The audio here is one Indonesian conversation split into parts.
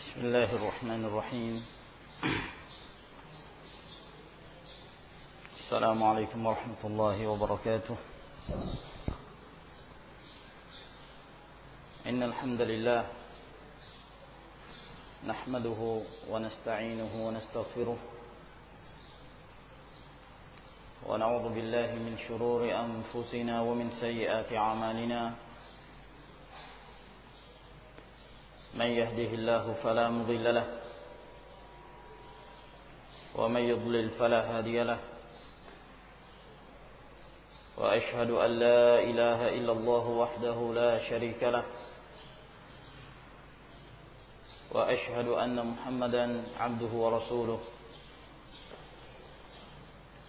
بسم الله الرحمن الرحيم. السلام عليكم ورحمة الله وبركاته. إن الحمد لله نحمده ونستعينه ونستغفره ونعوذ بالله من شرور أنفسنا ومن سيئات أعمالنا. من يهده الله فلا مضل له ومن يضلل فلا هادي له وأشهد أن لا إله إلا الله وحده لا شريك له وأشهد أن محمدا عبده ورسوله.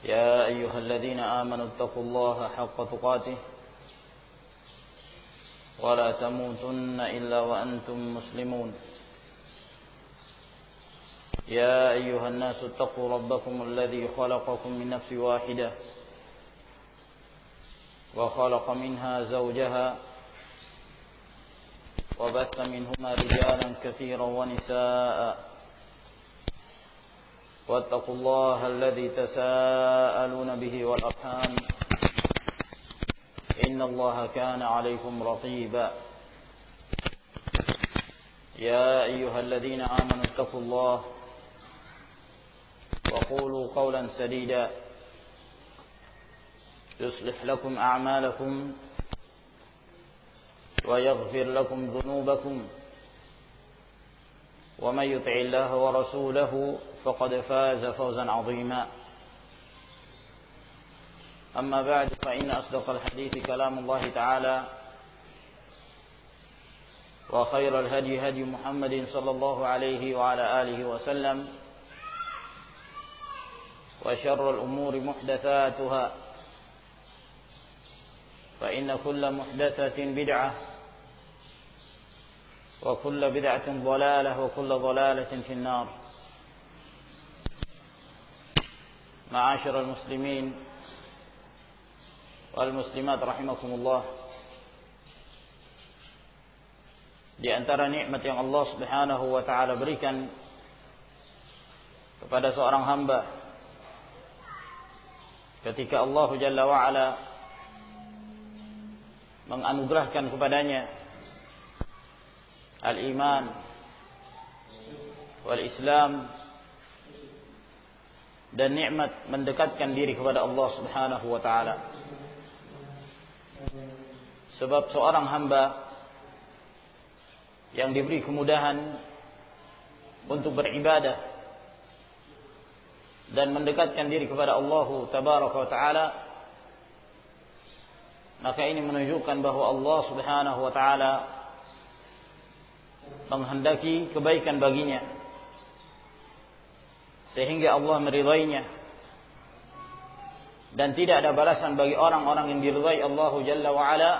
يا أيها الذين آمنوا اتقوا الله حق تقاته ولا تموتن إلا وأنتم مسلمون. يا أيها الناس اتقوا ربكم الذي خلقكم من نفس واحدة وخلق منها زوجها وبث منهما رجالا كثيرا ونساء واتقوا الله الذي تساءلون به والأرحام إن الله كان عليكم رقيبا. يا أيها الذين آمنوا اتقوا الله وقولوا قولا سديدا يصلح لكم أعمالكم ويغفر لكم ذنوبكم ومن يطع الله ورسوله فقد فاز فوزا عظيما. أما بعد فإن أصدق الحديث كلام الله تعالى وخير الهدي هدي محمد صلى الله عليه وعلى آله وسلم وشر الأمور محدثاتها فإن كل محدثة بدعة وكل بدعة ضلالة وكل ضلالة في النار. معاشر المسلمين wal muslimat rahimakumullah. Di antara nikmat yang Allah Subhanahu wa taala berikan kepada seorang hamba ketika Allah Jalla wa ala menganugerahkan kepadanya al-iman wal Islam dan nikmat mendekatkan diri kepada Allah Subhanahu wa taala. Sebab seorang hamba yang diberi kemudahan untuk beribadah dan mendekatkan diri kepada Allah Tabaraka wa Ta'ala, maka ini menunjukkan bahwa Allah Subhanahu wa Ta'ala menghendaki kebaikan baginya sehingga Allah meridainya, dan tidak ada balasan bagi orang-orang yang diridai Allah Jalla wa Ala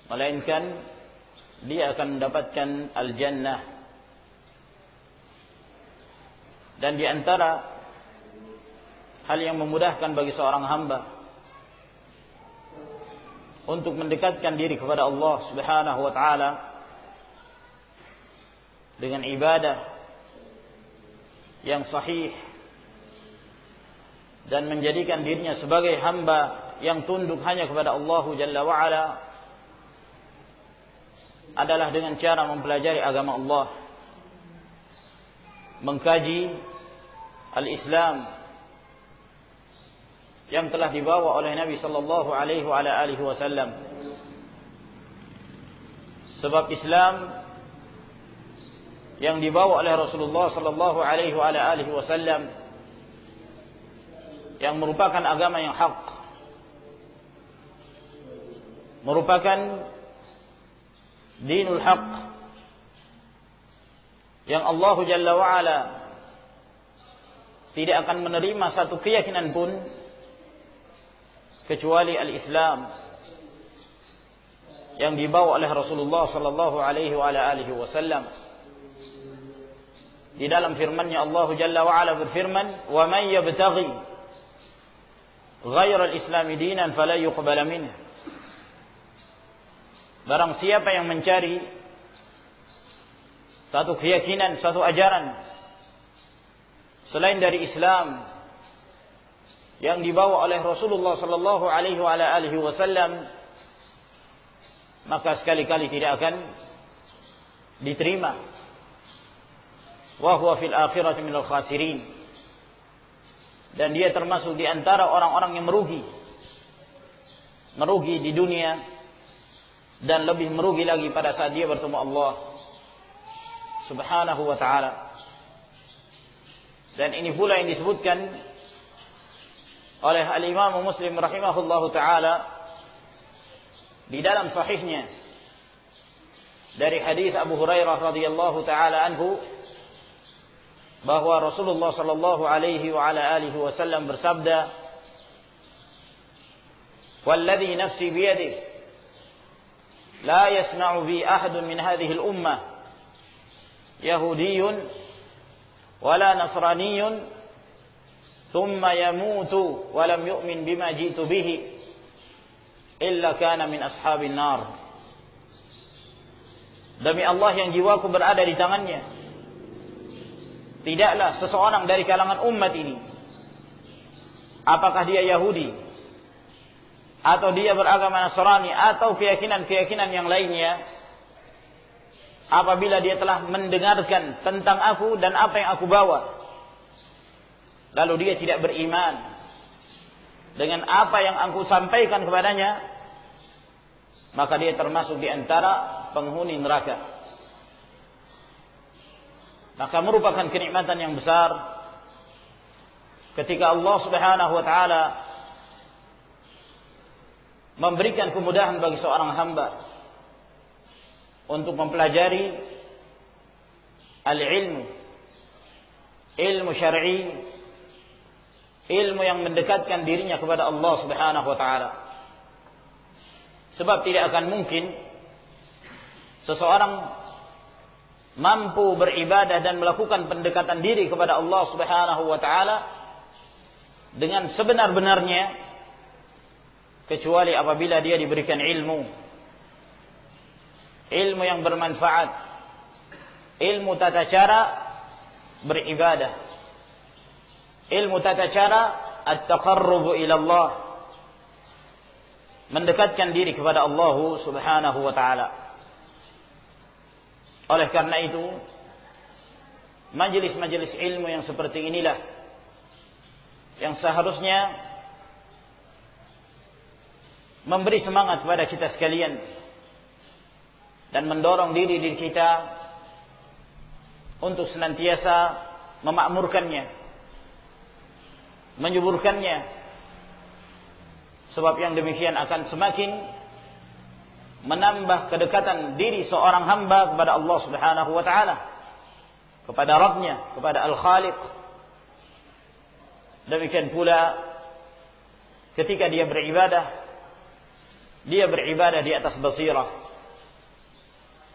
melainkan dia akan mendapatkan al-jannah. Dan di antara hal yang memudahkan bagi seorang hamba untuk mendekatkan diri kepada Allah Subhanahu wa taala dengan ibadah yang sahih dan menjadikan dirinya sebagai hamba yang tunduk hanya kepada Allah Jalla wa Ala adalah dengan cara mempelajari agama Allah, mengkaji al-Islam yang telah dibawa oleh Nabi sallallahu alaihi wa alihi wasallam. Sebab Islam yang dibawa oleh Rasulullah sallallahu alaihi wa alihi wasallam yang merupakan agama yang hak, merupakan dinul haq yang Allah Jalla wa Ala tidak akan menerima satu keyakinan pun kecuali al-Islam yang dibawa oleh Rasulullah sallallahu alaihi wa alihi wasallam. Di dalam firman-Nya Allah Jalla wa Ala berfirman, "Wa man yabtaghi ghayra al-Islam dinan fala yuqbala minhu." Barang siapa yang mencari satu keyakinan, satu ajaran selain dari Islam yang dibawa oleh Rasulullah sallallahu alaihi wasallam, maka sekali-kali tidak akan diterima. Wa huwa fil akhirati minal khasirin. Dan dia termasuk di antara orang-orang yang merugi. Merugi di dunia dan lebih merugi lagi pada saat dia bertemu Allah Subhanahu wa ta'ala. Dan ini pula yang disebutkan oleh Al-Imam Muslim rahimahullahu ta'ala di dalam sahihnya dari hadis Abu Hurairah radhiyallahu ta'ala anhu, bahwa Rasulullah sallallahu alaihi wa ala alihi wasallam bersabda, "Walladhi nafsi biyadihi la yasma'u bi ahadun min hadhihi al-ummah yahudiyyun wala nasraniyyun thumma yamutu wa lam yu'min bima ji'tu bihi illa kana min ashabin nar." Demi Allah yang jiwaku berada di tangannya, tidaklah seseorang dari kalangan umat ini, apakah dia Yahudi atau dia beragama Nasrani atau keyakinan-keyakinan yang lainnya, apabila dia telah mendengarkan tentang aku dan apa yang aku bawa, lalu dia tidak beriman dengan apa yang aku sampaikan kepadanya, maka dia termasuk di antara penghuni neraka. Maka merupakan kenikmatan yang besar ketika Allah Subhanahu wa ta'ala memberikan kemudahan bagi seorang hamba untuk mempelajari al-ilmu, ilmu syar'i, ilmu yang mendekatkan dirinya kepada Allah Subhanahu wa ta'ala. Sebab tidak akan mungkin seseorang mampu beribadah dan melakukan pendekatan diri kepada Allah Subhanahu wa ta'ala dengan sebenar-benarnya kecuali apabila dia diberikan ilmu yang bermanfaat, ilmu tata cara beribadah, ilmu tata cara at-taqarrub ila Allah, mendekatkan diri kepada Allah Subhanahu wa ta'ala. Oleh karena itu, majelis-majelis ilmu yang seperti inilah yang seharusnya memberi semangat kepada kita sekalian dan mendorong diri kita untuk senantiasa memakmurkannya, menyuburkannya, sebab yang demikian akan semakin menambah kedekatan diri seorang hamba kepada Allah Subhanahu wa ta'ala, kepada Rabbnya, kepada Al-Khaliq. Demikian pula ketika dia beribadah di atas basirah,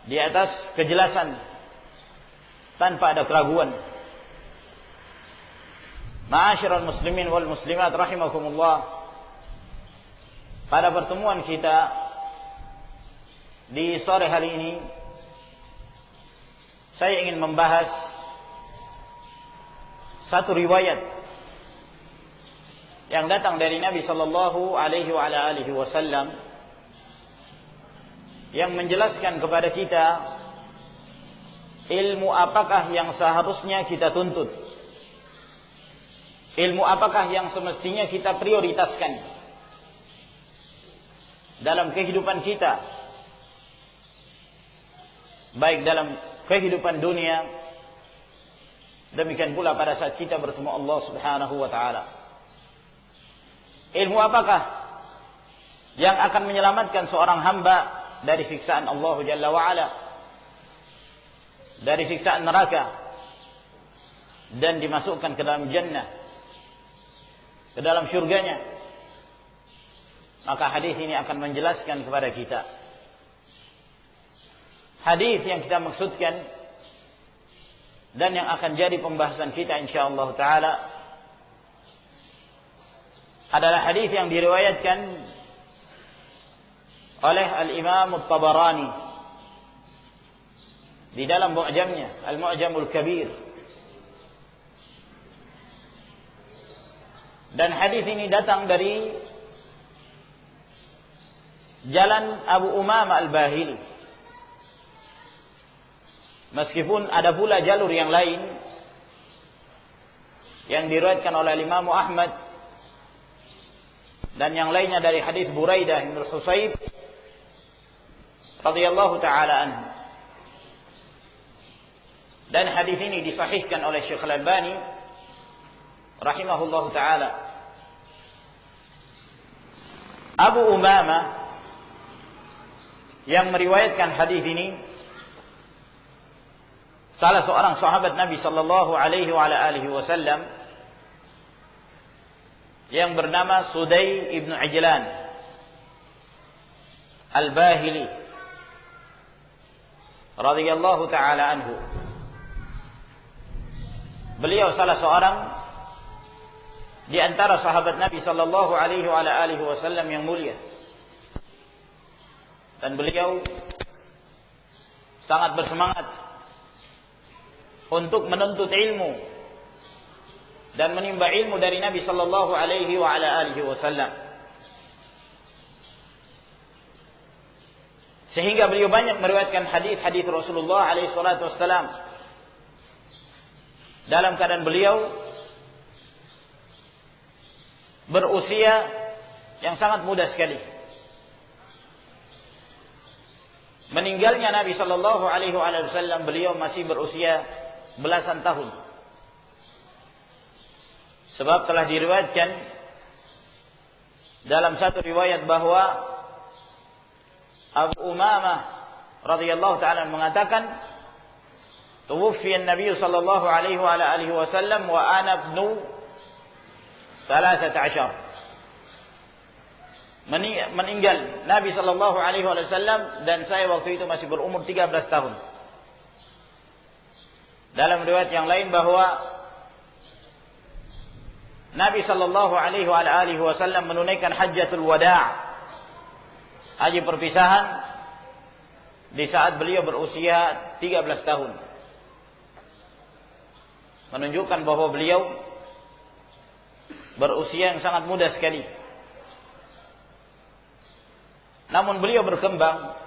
di atas kejelasan, tanpa ada keraguan. Ma'asyiral muslimin wal muslimat rahimakumullah, pada pertemuan kita di sore hari ini saya ingin membahas satu riwayat yang datang dari Nabi sallallahu alaihi wasallam yang menjelaskan kepada kita ilmu apakah yang seharusnya kita tuntut, ilmu apakah yang semestinya kita prioritaskan dalam kehidupan kita, baik dalam kehidupan dunia, demikian pula pada saat kita bertemu Allah Subhanahu wa ta'ala. Ilmu apakah yang akan menyelamatkan seorang hamba dari siksaan Allah Jalla wa'ala, dari siksaan neraka, dan dimasukkan ke dalam jannah, ke dalam syurganya? Maka hadis ini akan menjelaskan kepada kita. Hadis yang kita maksudkan dan yang akan jadi pembahasan kita insyaallah taala adalah hadis yang diriwayatkan oleh Al-Imam At-Tabarani di dalam Mu'jamnya, Al-Mu'jamul Kabir. Dan hadis ini datang dari jalan Abu Umamah Al-Bahili. Meskipun ada pula jalur yang lain yang diriwayatkan oleh Imam Ahmad dan yang lainnya dari hadis Buraidah bin Husayb radhiyallahu taala anhu. Dan hadis ini disahihkan oleh Syekh Al-Albani rahimahullahu taala. Abu Umamah yang meriwayatkan hadis ini salah seorang sahabat Nabi sallallahu alaihi wa alihi wasallam yang bernama Sudai ibnu Ajlan Al-Bahili radhiyallahu taala anhu. Beliau salah seorang di antara sahabat Nabi sallallahu alaihi wa alihi wasallam yang mulia. Dan beliau sangat bersemangat untuk menuntut ilmu dan menimba ilmu dari Nabi sallallahu alaihi wa alihi wasallam. Sehingga beliau banyak meriwayatkan hadis-hadis Rasulullah alaihi salatu wasallam dalam keadaan beliau berusia yang sangat muda sekali. Meninggalnya Nabi sallallahu alaihi wasallam beliau masih berusia belasan tahun. Sebab telah diriwayatkan dalam satu riwayat bahwa Abu Umamah radhiyallahu taala mengatakan, "Tuwfiya an-nabiy sallallahu alaihi wa alihi wasallam wa ana ibnu 13." Meninggal Nabi sallallahu alaihi wasallam dan saya waktu itu masih berumur 13 tahun. Dalam riwayat yang lain bahwa Nabi sallallahu alaihi wasallam menunaikan hajjatul wada', haji perpisahan, di saat beliau berusia 13 tahun. Menunjukkan bahwa beliau berusia yang sangat muda sekali. Namun beliau berkembang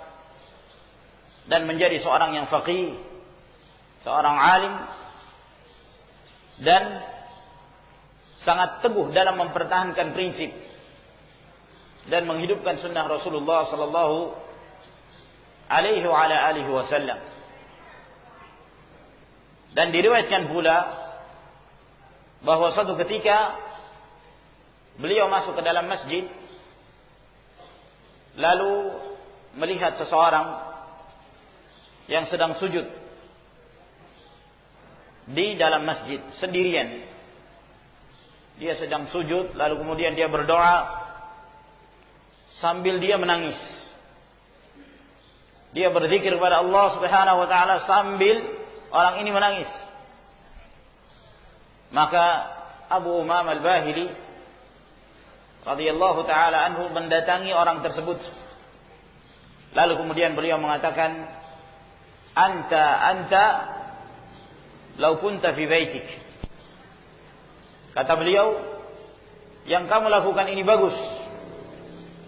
dan menjadi seorang yang faqih, seorang alim, dan sangat teguh dalam mempertahankan prinsip dan menghidupkan sunnah Rasulullah sallallahu alaihi wa alihi wasallam. Dan diriwayatkan pula bahwa suatu ketika beliau masuk ke dalam masjid lalu melihat seseorang yang sedang sujud di dalam masjid sendirian. Dia sedang sujud, lalu kemudian dia berdoa sambil dia menangis. Dia berzikir kepada Allah Subhanahu wa taala sambil orang ini menangis. Maka Abu Umamah Al-Bahili radhiyallahu taala anhu mendatangi orang tersebut. Lalu kemudian beliau mengatakan, "Anta lau kunta fi baitik." Kata beliau, yang kamu lakukan ini bagus.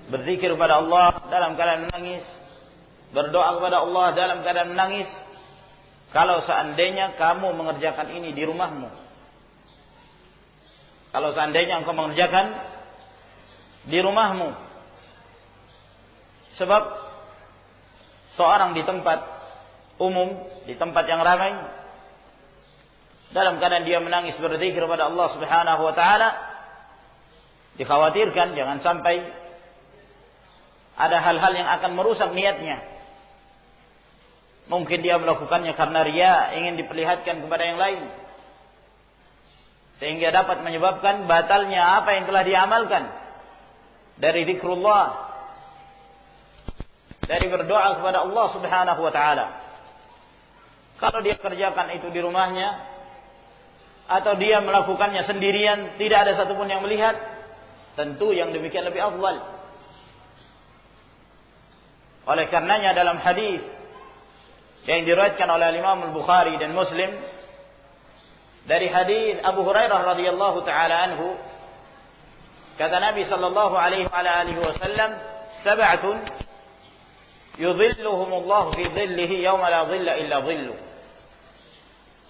Berzikir kepada Allah dalam keadaan menangis, berdoa kepada Allah dalam keadaan menangis. Kalau seandainya kamu mengerjakan ini di rumahmu, kalau seandainya engkau mengerjakan di rumahmu, sebab seorang di tempat umum, di tempat yang ramai, dalam keadaan dia menangis berzikir kepada Allah Subhanahu wa taala, dikhawatirkan jangan sampai ada hal-hal yang akan merusak niatnya. Mungkin dia melakukannya karena riya, ingin diperlihatkan kepada yang lain, sehingga dapat menyebabkan batalnya apa yang telah diamalkan dari zikrullah, dari berdoa kepada Allah Subhanahu wa taala. Kalau dia kerjakan itu di rumahnya atau dia melakukannya sendirian, tidak ada satupun yang melihat, tentu yang demikian lebih afdal. Oleh karenanya dalam hadis yang diriwayatkan oleh Imam Al-Bukhari dan Muslim dari hadis Abu Hurairah radhiyallahu taala anhu, kata Nabi sallallahu alaihi wasallam, sab'atun yudhilluhumullahu fi dhillihi yauma la dhilla illa dhilluh.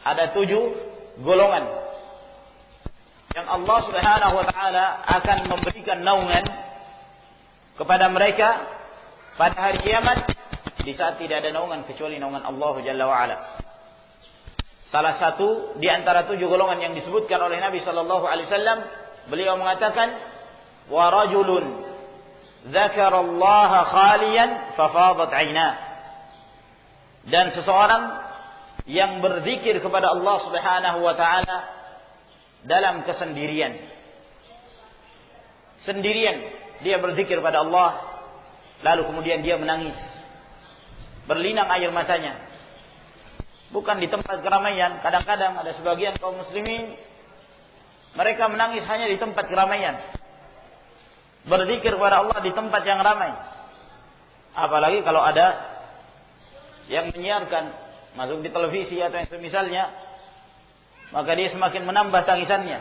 Ada 7 golongan yang Allah Subhanahu wa taala akan memberikan naungan kepada mereka pada hari kiamat, di saat tidak ada naungan kecuali naungan Allah Jalla wa Ala. Salah satu di antara 7 golongan yang disebutkan oleh Nabi sallallahu alaihi wasallam, beliau mengatakan, wa rajulun dzakarallaha khaliyan fafadat 'ainah. Dan seseorang yang berzikir kepada Allah Subhanahu wa taala dalam kesendirian. Sendirian dia berzikir pada Allah, lalu kemudian dia menangis, berlinang air matanya. Bukan di tempat keramaian. Kadang-kadang ada sebagian kaum muslimin, mereka menangis hanya di tempat keramaian, berzikir kepada Allah di tempat yang ramai. Apalagi kalau ada yang menyiarkan, masuk di televisi atau yang semisalnya, maka dia semakin menambah tangisannya.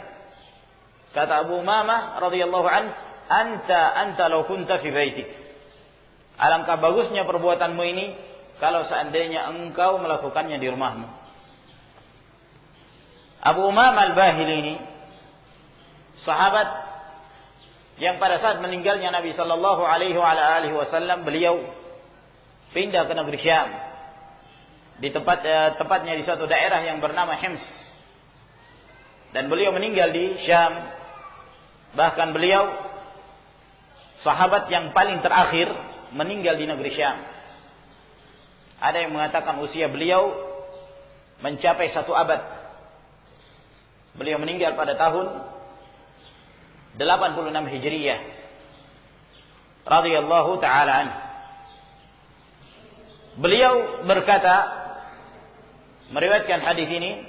Kata Abu Umamah radhiyallahu anhu, anta law kunta fi baitik. Alangkah bagusnya perbuatanmu ini kalau seandainya engkau melakukannya di rumahmu. Abu Umamah Al-Bahili ini sahabat yang pada saat meninggalnya Nabi sallallahu alaihi wasallam, beliau pindah ke negeri Syam. Di tepatnya di suatu daerah yang bernama Hims. Dan beliau meninggal di Syam. Bahkan beliau sahabat yang paling terakhir meninggal di negeri Syam. Ada yang mengatakan usia beliau mencapai 1 abad. Beliau meninggal pada tahun 86 Hijriyah. Radhiyallahu ta'ala anhu. Beliau berkata, meriwayatkan hadis ini,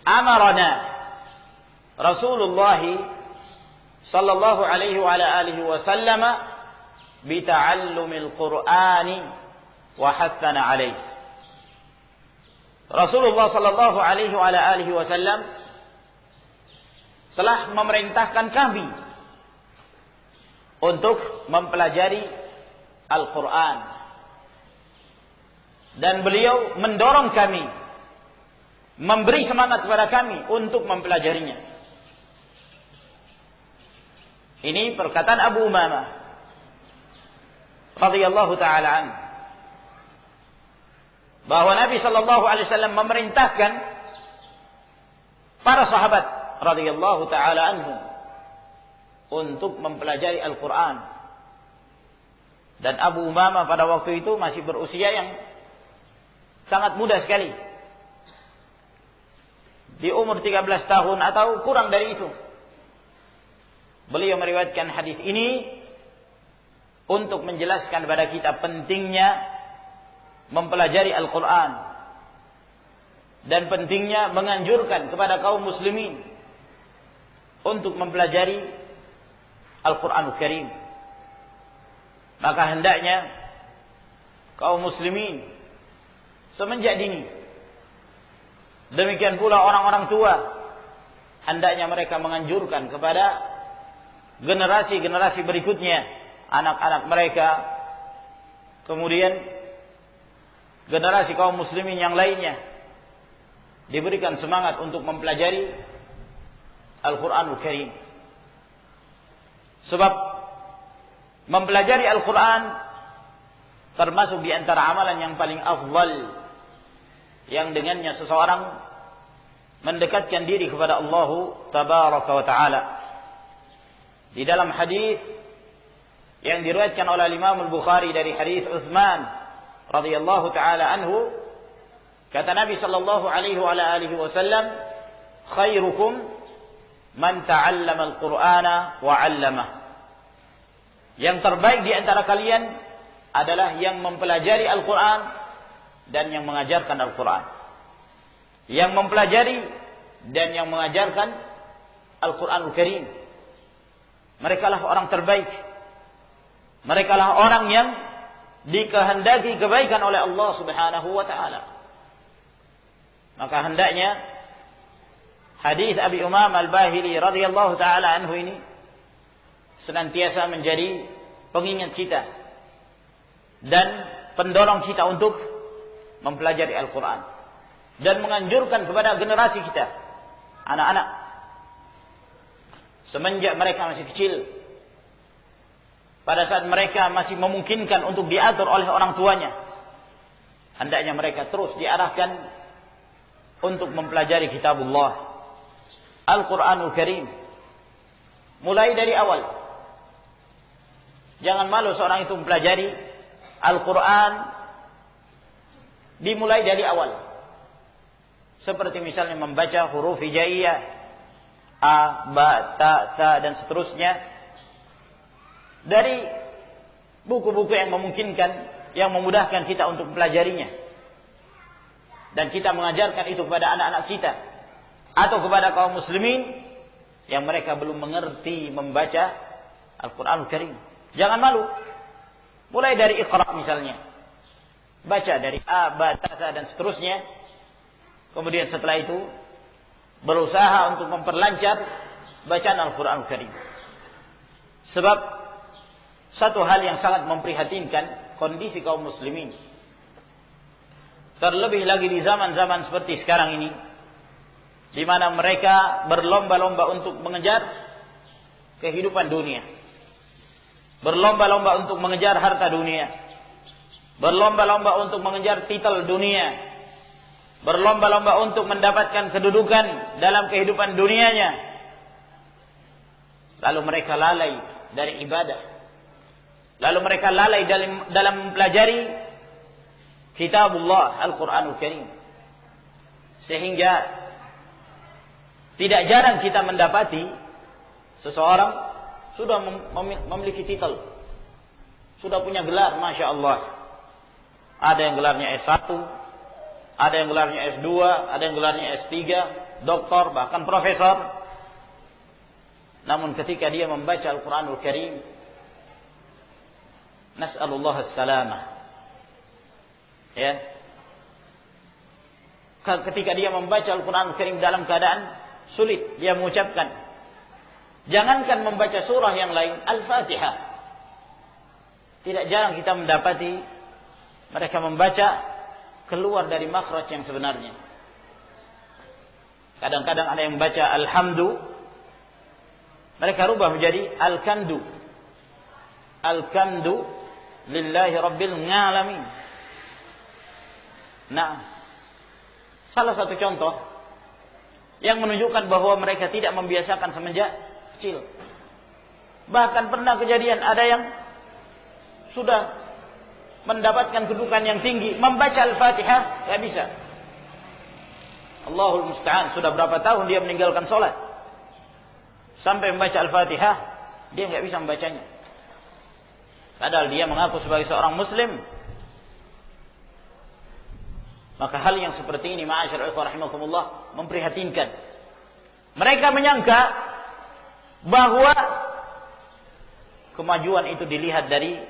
amarana Rasulullah sallallahu alaihi wa alihi wasallam bi ta'allumil Qur'ani wa hathana alaihi. Rasulullah sallallahu alaihi wa alihi wasallam telah memerintahkan kami untuk mempelajari Al-Qur'an, dan beliau mendorong kami, memberi semangat kepada kami untuk mempelajarinya. Ini perkataan Abu Umamah radhiyallahu taala anhu, bahwa Nabi sallallahu alaihi wasallam memerintahkan para sahabat radhiyallahu taala anhum untuk mempelajari Al-Qur'an. Dan Abu Umamah pada waktu itu masih berusia yang sangat muda sekali, di umur 13 tahun atau kurang dari itu. Beliau meriwayatkan hadis ini untuk menjelaskan kepada kita pentingnya mempelajari Al-Quran, dan pentingnya menganjurkan kepada kaum muslimin untuk mempelajari Al-Quranul Karim. Maka hendaknya kaum muslimin semenjak dini, demikian pula orang-orang tua, hendaknya mereka menganjurkan kepada generasi-generasi berikutnya, anak-anak mereka, kemudian generasi kaum muslimin yang lainnya, diberikan semangat untuk mempelajari Al-Quranul Karim. Sebab mempelajari Al-Quran termasuk di antara amalan yang paling afdal, yang dengannya seseorang mendekatkan diri kepada Allah Tabaraka wa Ta'ala. Di dalam hadis yang diriwayatkan oleh Imam Al-Bukhari dari hadis Utsman radhiyallahu taala anhu, kata Nabi sallallahu alaihi wa alihi wasallam, khairukum man ta'allama al-Qur'ana wa 'allama. Yang terbaik di antara kalian adalah yang mempelajari Al-Qur'an dan yang mengajarkan Al-Qur'an. Yang mempelajari dan yang mengajarkan Al-Qur'anul Karim. Mereka lah orang terbaik. Mereka lah orang yang dikehendaki kebaikan oleh Allah Subhanahu wa taala. Maka hendaknya hadis Abi Umam Al-Bahili radhiyallahu taala anhu ini senantiasa menjadi pengingat kita dan pendorong kita untuk mempelajari Al-Quran dan menganjurkan kepada generasi kita, anak-anak, semenjak mereka masih kecil, pada saat mereka masih memungkinkan untuk diatur oleh orang tuanya, hendaknya mereka terus diarahkan untuk mempelajari kitabullah Al-Quranul Karim mulai dari awal. Jangan malu seorang itu mempelajari Al-Quran dimulai dari awal. Seperti misalnya membaca huruf hijaiyah, a, ba, ta, dan seterusnya dari buku-buku yang memungkinkan, yang memudahkan kita untuk mempelajarinya. Dan kita mengajarkan itu kepada anak-anak kita atau kepada kaum muslimin yang mereka belum mengerti membaca Al-Quranul Karim. Jangan malu. Mulai dari Iqra misalnya. Baca dari a, ba, ta, dan seterusnya. Kemudian setelah itu berusaha untuk memperlancar bacaan Al-Quranul Karim. Sebab satu hal yang sangat memprihatinkan kondisi kaum muslimin. Terlebih lagi di zaman-zaman seperti sekarang ini, di mana mereka berlomba-lomba untuk mengejar kehidupan dunia. Berlomba-lomba untuk mengejar harta dunia. Berlomba-lomba untuk mengejar titel dunia. Berlomba-lomba untuk mendapatkan kedudukan dalam kehidupan dunianya. Lalu mereka lalai dari ibadah. Lalu mereka lalai dalam mempelajari kitabullah Al-Quranul Karim. Sehingga tidak jarang kita mendapati seseorang sudah memiliki titel, sudah punya gelar, Masya Allah. Ada yang gelarnya S1, ada yang gelarnya S2, ada yang gelarnya S3, doktor, bahkan profesor. Namun ketika dia membaca Al-Quranul Karim, nas'alullah as-salamah, ya, ketika dia membaca Al-Quranul Karim dalam keadaan sulit, dia mengucapkan, jangankan membaca surah yang lain, Al-Fatihah. Tidak jarang kita mendapati mereka membaca keluar dari makhraj yang sebenarnya. Kadang-kadang ada yang membaca Alhamdu, mereka rubah menjadi Al-Kandu. Al-Kandu lillahi rabbil ngalamin. Nah, salah satu contoh yang menunjukkan bahwa mereka tidak membiasakan semenjak kecil. Bahkan pernah kejadian ada yang sudah mendapatkan kedudukan yang tinggi, membaca Al-Fatihah tidak bisa. Allahul Musta'an, sudah berapa tahun dia meninggalkan sholat, sampai membaca Al-Fatihah dia tidak bisa membacanya. Padahal dia mengaku sebagai seorang Muslim. Maka hal yang seperti ini, ma'asyarul ikhwah rahimakumullah, memprihatinkan. Mereka menyangka bahwa kemajuan itu dilihat dari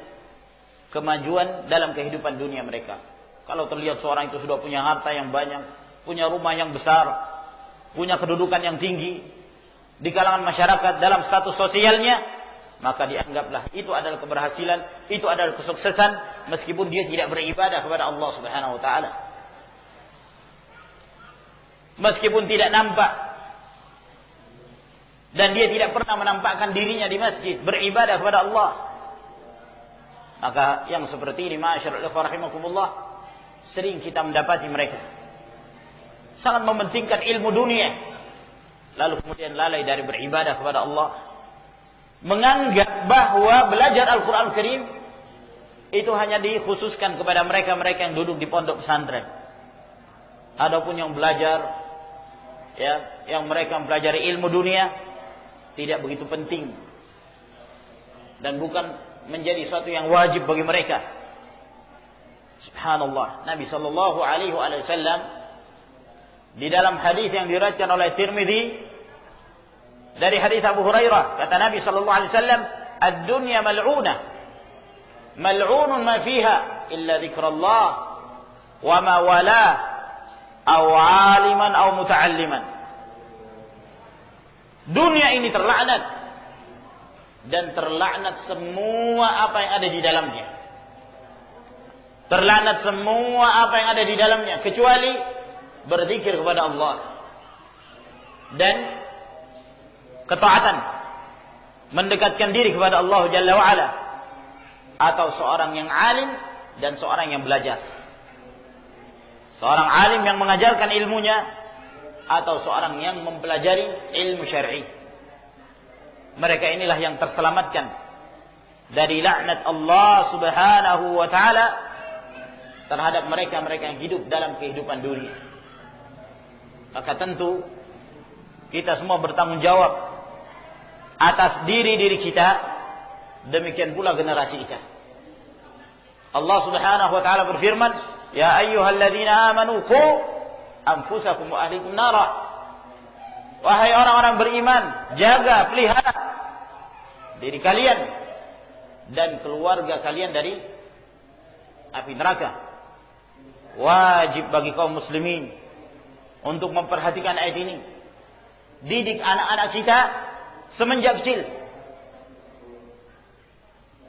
kemajuan dalam kehidupan dunia mereka. Kalau terlihat seorang itu sudah punya harta yang banyak, punya rumah yang besar, punya kedudukan yang tinggi di kalangan masyarakat dalam status sosialnya, maka dianggaplah itu adalah keberhasilan, itu adalah kesuksesan, meskipun dia tidak beribadah kepada Allah Subhanahu wa taala. Meskipun tidak nampak dan dia tidak pernah menampakkan dirinya di masjid beribadah kepada Allah. Maka yang seperti ini, ma'asyarul ikhwah rahimakumullah, sering kita mendapati mereka sangat mementingkan ilmu dunia, lalu kemudian lalai dari beribadah kepada Allah, menganggap bahwa belajar Al-Quran Karim itu hanya dikhususkan kepada mereka-mereka yang duduk di pondok pesantren. Adapun yang belajar, ya, yang mereka mempelajari ilmu dunia tidak begitu penting dan bukan menjadi sesuatu yang wajib bagi mereka. Subhanallah, Nabi sallallahu alaihi wasallam di dalam hadis yang diriwayatkan oleh Tirmidzi dari hadis Abu Hurairah, kata Nabi sallallahu alaihi wasallam, "Ad-dunya mal'unah mal'unun ma fiha illa dzikrullah wa ma wala aw 'aliman aw muta'alliman. Dunia ini terlaknat dan terlaknat semua apa yang ada di dalamnya. Terlaknat semua apa yang ada di dalamnya kecuali berzikir kepada Allah dan ketaatan, mendekatkan diri kepada Allah Jalla wa Ala, atau seorang yang alim dan seorang yang belajar. Seorang alim yang mengajarkan ilmunya atau seorang yang mempelajari ilmu syar'i. Mereka inilah yang terselamatkan dari laknat Allah Subhanahu wa taala terhadap mereka-mereka yang hidup dalam kehidupan dunia. Maka tentu kita semua bertanggung jawab atas diri-diri kita, demikian pula generasi kita. Allah Subhanahu wa taala berfirman, "Ya ayyuhalladzina amanu qu anfusakum wa ahlikum nara." Wahai orang-orang beriman, jaga, pelihara diri kalian dan keluarga kalian dari api neraka. Wajib bagi kaum muslimin untuk memperhatikan ayat ini. Didik anak-anak kita semenjak kecil.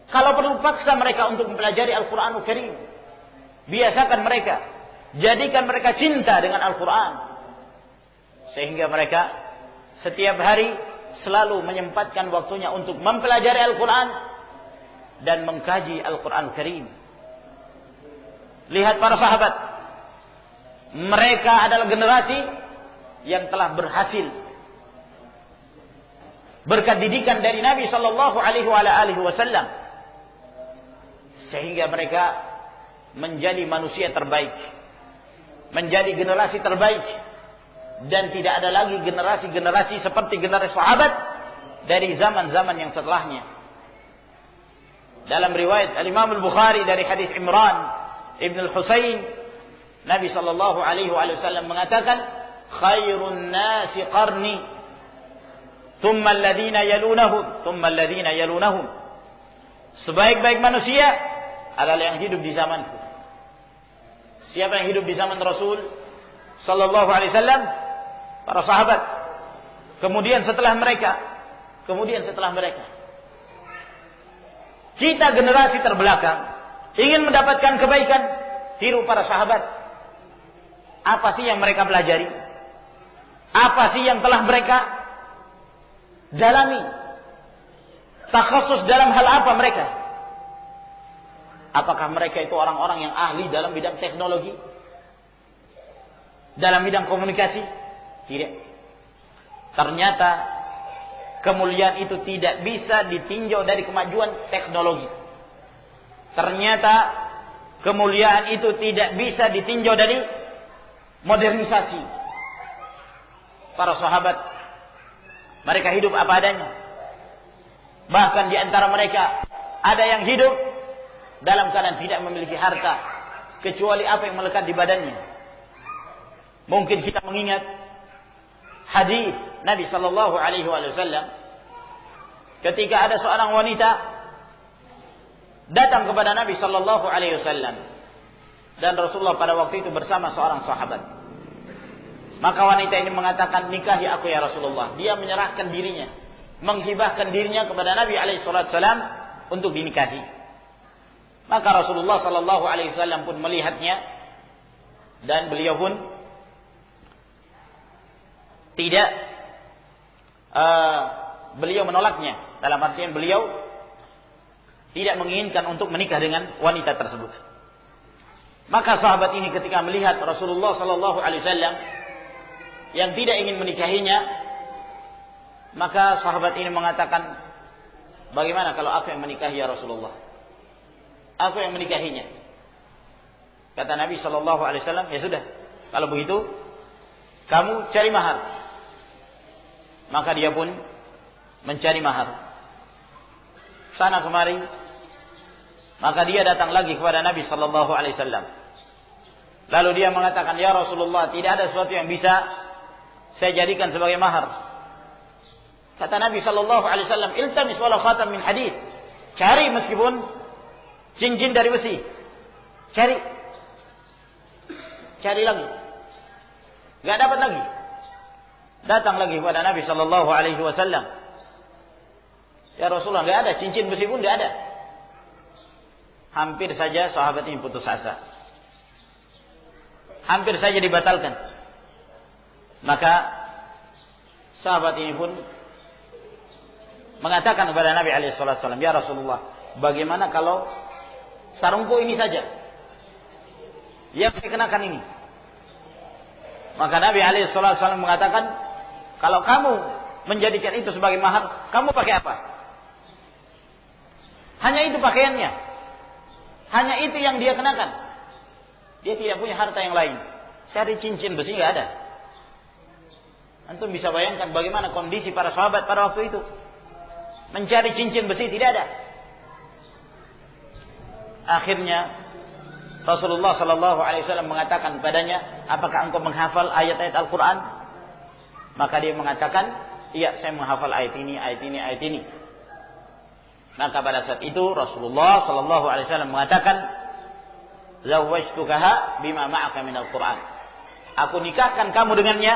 Kalau perlu paksa mereka untuk mempelajari Al-Quranul Karim. Biasakan mereka. Jadikan mereka cinta dengan Al-Quran. Sehingga mereka setiap hari selalu menyempatkan waktunya untuk mempelajari Al-Quran dan mengkaji Al-Quranul Karim. Lihat para sahabat. Mereka adalah generasi yang telah berhasil berkat didikan dari Nabi sallallahu alaihi wasallam, sehingga mereka menjadi manusia terbaik, menjadi generasi terbaik, dan tidak ada lagi generasi-generasi seperti generasi sahabat dari zaman-zaman yang setelahnya. Dalam riwayat Al-Imam Al-Bukhari dari hadis Imran Ibn Al-Husayn, Nabi sallallahu alaihi wasallam mengatakan, "Khairun nasi qarni, thumma alladhina yalunahum, thumma alladhina yalunahum." Sebaik-baik manusia adalah yang hidup di zamanku. Siapa yang hidup di zaman Rasul sallallahu alaihi wasallam? Para sahabat. Kemudian setelah mereka. Kita generasi terbelakang ingin mendapatkan kebaikan, tiru para sahabat. Apa sih yang mereka pelajari? Apa sih yang telah mereka jalani? Takhasus dalam hal apa mereka? Apakah mereka itu orang-orang yang ahli dalam bidang teknologi? Dalam bidang komunikasi? Tidak. Ternyata kemuliaan itu tidak bisa ditinjau dari kemajuan teknologi. Ternyata kemuliaan itu tidak bisa ditinjau dari modernisasi. Para sahabat, mereka hidup apa adanya. Bahkan di antara mereka ada yang hidup dalam keadaan tidak memiliki harta kecuali apa yang melekat di badannya. Mungkin kita mengingat hadis Nabi sallallahu alaihi wasallam ketika ada seorang wanita datang kepada Nabi sallallahu alaihi wasallam dan Rasulullah pada waktu itu bersama seorang sahabat. Maka wanita ini mengatakan, "Nikahi aku ya Rasulullah." Dia menyerahkan dirinya, menghibahkan dirinya kepada Nabi alaihi wasallam untuk dinikahi. Maka Rasulullah sallallahu alaihi wasallam pun melihatnya dan beliau pun tidak beliau menolaknya, dalam artian beliau tidak menginginkan untuk menikah dengan wanita tersebut. Maka sahabat ini ketika melihat Rasulullah sallallahu alaihi wasallam yang tidak ingin menikahinya, maka sahabat ini mengatakan, "Bagaimana kalau aku yang menikahi ya Rasulullah? Aku yang menikahinya." Kata Nabi sallallahu alaihi wasallam, "Ya sudah, kalau begitu kamu cari mahar." Maka dia pun mencari mahar. Sana kemari. Maka dia datang lagi kepada Nabi sallallahu alaihi wasallam. Lalu dia mengatakan, "Ya Rasulullah, tidak ada sesuatu yang bisa saya jadikan sebagai mahar." Kata Nabi sallallahu alaihi wasallam, "Iltamis walau khatam min hadid." Cari meskipun cincin dari besi. Cari lagi. Enggak dapat lagi. Datang lagi kepada Nabi sallallahu alaihi wasallam. Ya Rasulullah, enggak ada, cincin besi pun enggak ada. Hampir saja sahabat ini putus asa. Hampir saja dibatalkan. Maka sahabat ini pun mengatakan kepada Nabi alaihi wasallam, "Ya Rasulullah, bagaimana kalau sarungku ini saja yang saya kenakan ini?" Maka Nabi alaihi wasallam mengatakan, "Kalau kamu menjadikan itu sebagai mahar, kamu pakai apa? Hanya itu pakaiannya. Hanya itu yang dia kenakan. Dia tidak punya harta yang lain. Cari cincin besi enggak ada." Antum bisa bayangkan bagaimana kondisi para sahabat pada waktu itu. Mencari cincin besi tidak ada. Akhirnya Rasulullah sallallahu alaihi wasallam mengatakan padanya, "Apakah engkau menghafal ayat-ayat Al-Qur'an?" Maka dia mengatakan, "Iya, saya menghafal ayat ini, ayat ini, ayat ini." Maka pada saat itu Rasulullah sallallahu alaihi wasallam mengatakan, "Zawwajtukaha bima ma'aka minal Qur'an." Aku nikahkan kamu dengannya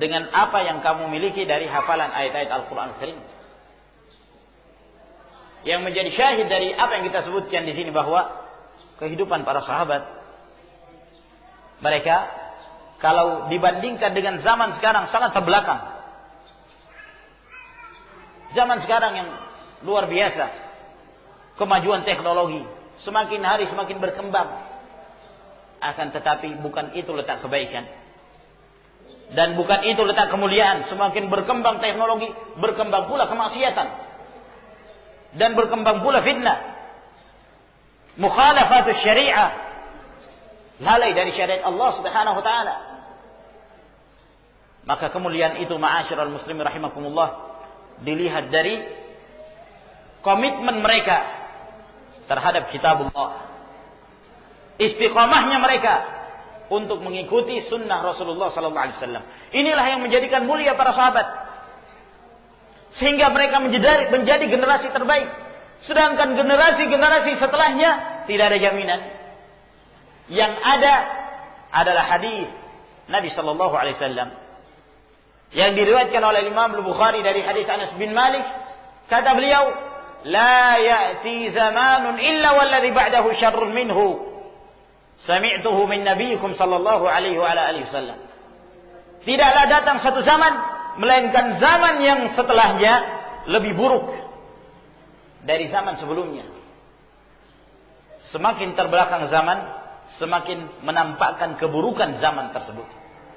dengan apa yang kamu miliki dari hafalan ayat-ayat Al-Qur'an Karim. Yang menjadi syahid dari apa yang kita sebutkan di sini bahwa kehidupan para sahabat, mereka kalau dibandingkan dengan zaman sekarang sangat terbelakang. Zaman sekarang yang luar biasa, kemajuan teknologi semakin hari semakin berkembang. Akan tetapi bukan itu letak kebaikan dan bukan itu letak kemuliaan. Semakin berkembang teknologi, berkembang pula kemaksiatan dan berkembang pula fitnah. Mukhalafatus syariah, lalai dari syariat Allah Subhanahu wa taala. Maka kemuliaan itu ma'asyiral muslimin rahimakumullah dilihat dari komitmen mereka terhadap kitabullah. Istiqamahnya mereka untuk mengikuti sunnah Rasulullah sallallahu alaihi wasallam. Inilah yang menjadikan mulia para sahabat. Sehingga mereka menjadi generasi terbaik. Sedangkan generasi-generasi setelahnya tidak ada jaminan. Yang ada adalah hadis Nabi sallallahu alaihi wasallam yang diriwayatkan oleh Imam Al-Bukhari dari hadis Anas bin Malik. Kata beliau, "La ya'ti zamanun illa walladhi ba'dahu syarrun minhu. Sami'tuhu min nabiyyikum sallallahu alaihi wa ala alihi wasallam." Tidaklah datang satu zaman melainkan zaman yang setelahnya lebih buruk dari zaman sebelumnya. Semakin terbelakang zaman, semakin menampakkan keburukan zaman tersebut.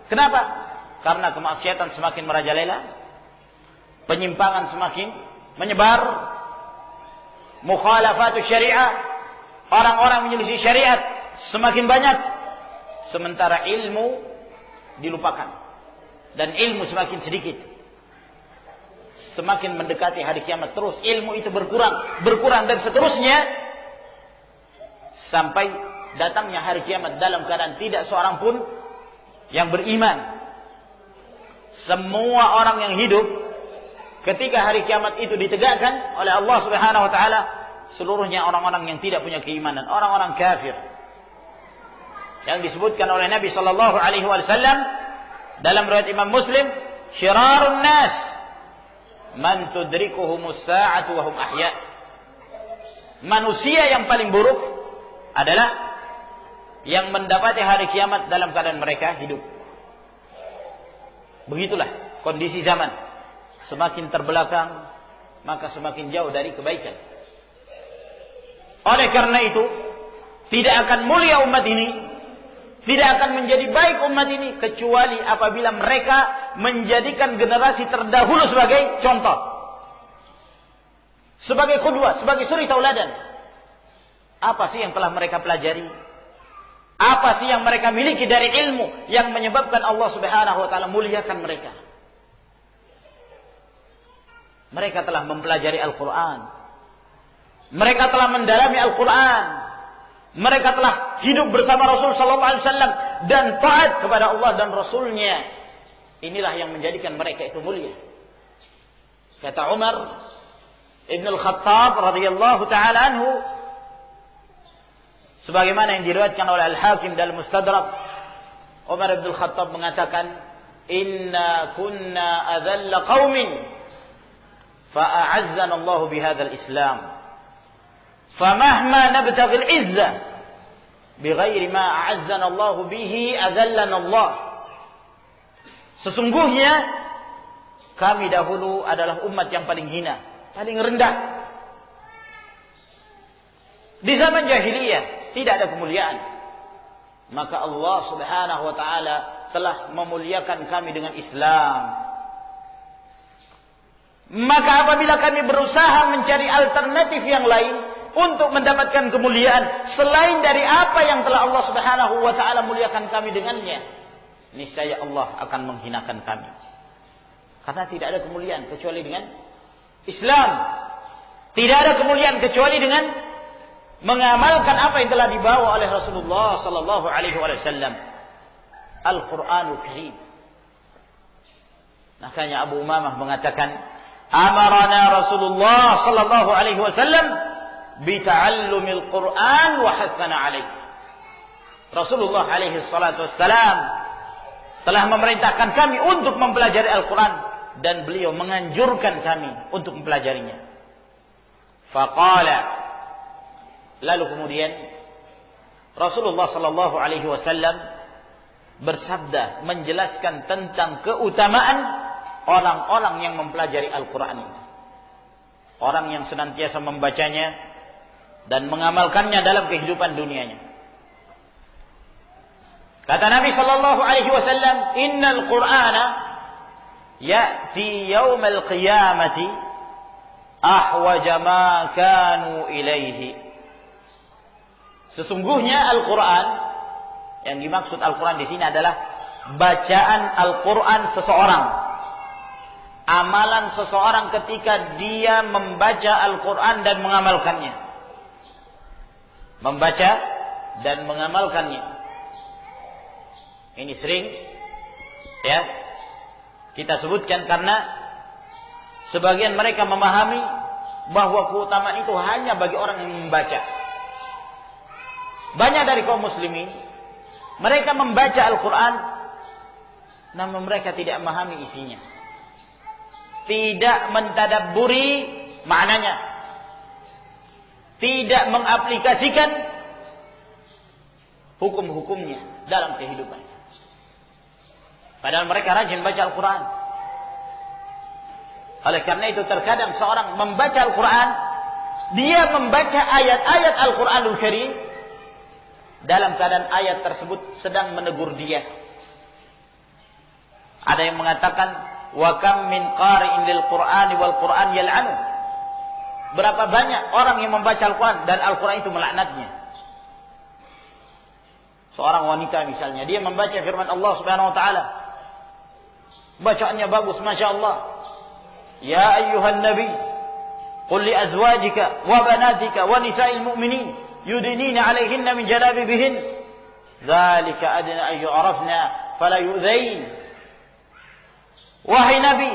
Kenapa? Karena kemaksiatan semakin merajalela, penyimpangan semakin menyebar, mukhalafatus syariah, orang-orang menyelisih syariat semakin banyak, sementara ilmu dilupakan dan ilmu semakin sedikit. Semakin mendekati hari kiamat terus ilmu itu berkurang dan seterusnya sampai datangnya hari kiamat dalam keadaan tidak seorang pun yang beriman. Semua orang yang hidup ketika hari kiamat itu ditegakkan oleh Allah Subhanahu wa taala, seluruhnya orang-orang yang tidak punya keimanan, orang-orang kafir. Yang disebutkan oleh Nabi sallallahu alaihi wasallam dalam riwayat Imam Muslim, "Syirarun nas man tudrikuhumus sa'atu wa hum ahya." Manusia yang paling buruk adalah yang mendapati hari kiamat dalam keadaan mereka hidup. Begitulah kondisi zaman. Semakin terbelakang, maka semakin jauh dari kebaikan. Oleh karena itu, tidak akan mulia umat ini, tidak akan menjadi baik umat ini kecuali apabila mereka menjadikan generasi terdahulu sebagai contoh, sebagai qudwah, sebagai suri tauladan. Apa sih yang telah mereka pelajari? Apa sih yang mereka miliki dari ilmu yang menyebabkan Allah Subhanahu wa taala muliakan mereka? Mereka telah mempelajari Al-Qur'an. Mereka telah mendalami Al-Qur'an. Mereka telah hidup bersama Rasul sallallahu alaihi wasallam dan taat kepada Allah dan Rasulnya. Inilah yang menjadikan mereka itu mulia. Kata Umar Ibn Al-Khattab radhiyallahu taala anhu, Sebagaimana yang diriwayatkan oleh Al-Hakim dalam Mustadrak, Umar bin Khattab mengatakan, "Inna kunna adzalla qaumin fa'azzana Allah bihadzal Islam. Famahma nabtaghil 'izzah bighairi ma a'azzana Allah bihi adzallana Allah." Sesungguhnya kami dahulu adalah umat yang paling hina, paling rendah. Di zaman jahiliyah tidak ada kemuliaan. Maka Allah Subhanahu wa taala telah memuliakan kami dengan Islam. Maka apabila kami berusaha mencari alternatif yang lain untuk mendapatkan kemuliaan selain dari apa yang telah Allah Subhanahu wa taala muliakan kami dengannya, niscaya Allah akan menghinakan kami. Karena tidak ada kemuliaan kecuali dengan Islam. Tidak ada kemuliaan kecuali dengan mengamalkan apa yang telah dibawa oleh Rasulullah sallallahu alaihi wasallam, Al-Qur'anul Karim. Makanya Abu Umamah mengatakan, "Amarana Rasulullah sallallahu alaihi wasallam bi ta'allumil Qur'an wa hasana alaihi." Rasulullah alaihi salatu wassalam telah memerintahkan kami untuk mempelajari Al-Qur'an dan beliau menganjurkan kami untuk mempelajarinya. Faqala, lalu kemudian Rasulullah sallallahu alaihi wasallam bersabda menjelaskan tentang keutamaan orang-orang yang mempelajari Al-Qur'an itu. Orang yang senantiasa membacanya dan mengamalkannya dalam kehidupan dunianya. Kata Nabi sallallahu alaihi wasallam, "Innal Qur'ana ya'ti yaumal qiyamati ahwaja ma kanu ilaihi." Sesungguhnya Al-Quran, yang dimaksud Al-Quran di sini adalah bacaan Al-Quran seseorang, amalan seseorang ketika dia membaca Al-Quran dan mengamalkannya, membaca dan mengamalkannya. Ini sering ya kita sebutkan karena sebagian mereka memahami bahwa keutamaan itu hanya bagi orang yang membaca. Banyak dari kaum muslimin, mereka membaca Al-Quran, namun mereka tidak memahami isinya, tidak mentadabburi maknanya, tidak mengaplikasikan hukum-hukumnya dalam kehidupan. Padahal mereka rajin baca Al-Quran. Oleh karena itu terkadang seorang membaca Al-Quran, dia membaca ayat-ayat Al-Quranul Karim dalam keadaan ayat tersebut sedang menegur dia. Ada yang mengatakan, "Wa kam min qari'in lil Qur'ani wal Qur'an yal'anu." Berapa banyak orang yang membaca Al-Quran dan Al-Quran itu melaknatnya. Seorang wanita misalnya, dia membaca firman Allah Subhanahu wa taala. Bacaannya bagus, Masya Allah. "Ya ayyuhan nabi, qul li azwajika wa banatika wa nisa'il mu'minin yudinina 'alaihinna min jalabibihin dzalika adna ay yu'rafna fala yu'dzain." Wahai Nabi,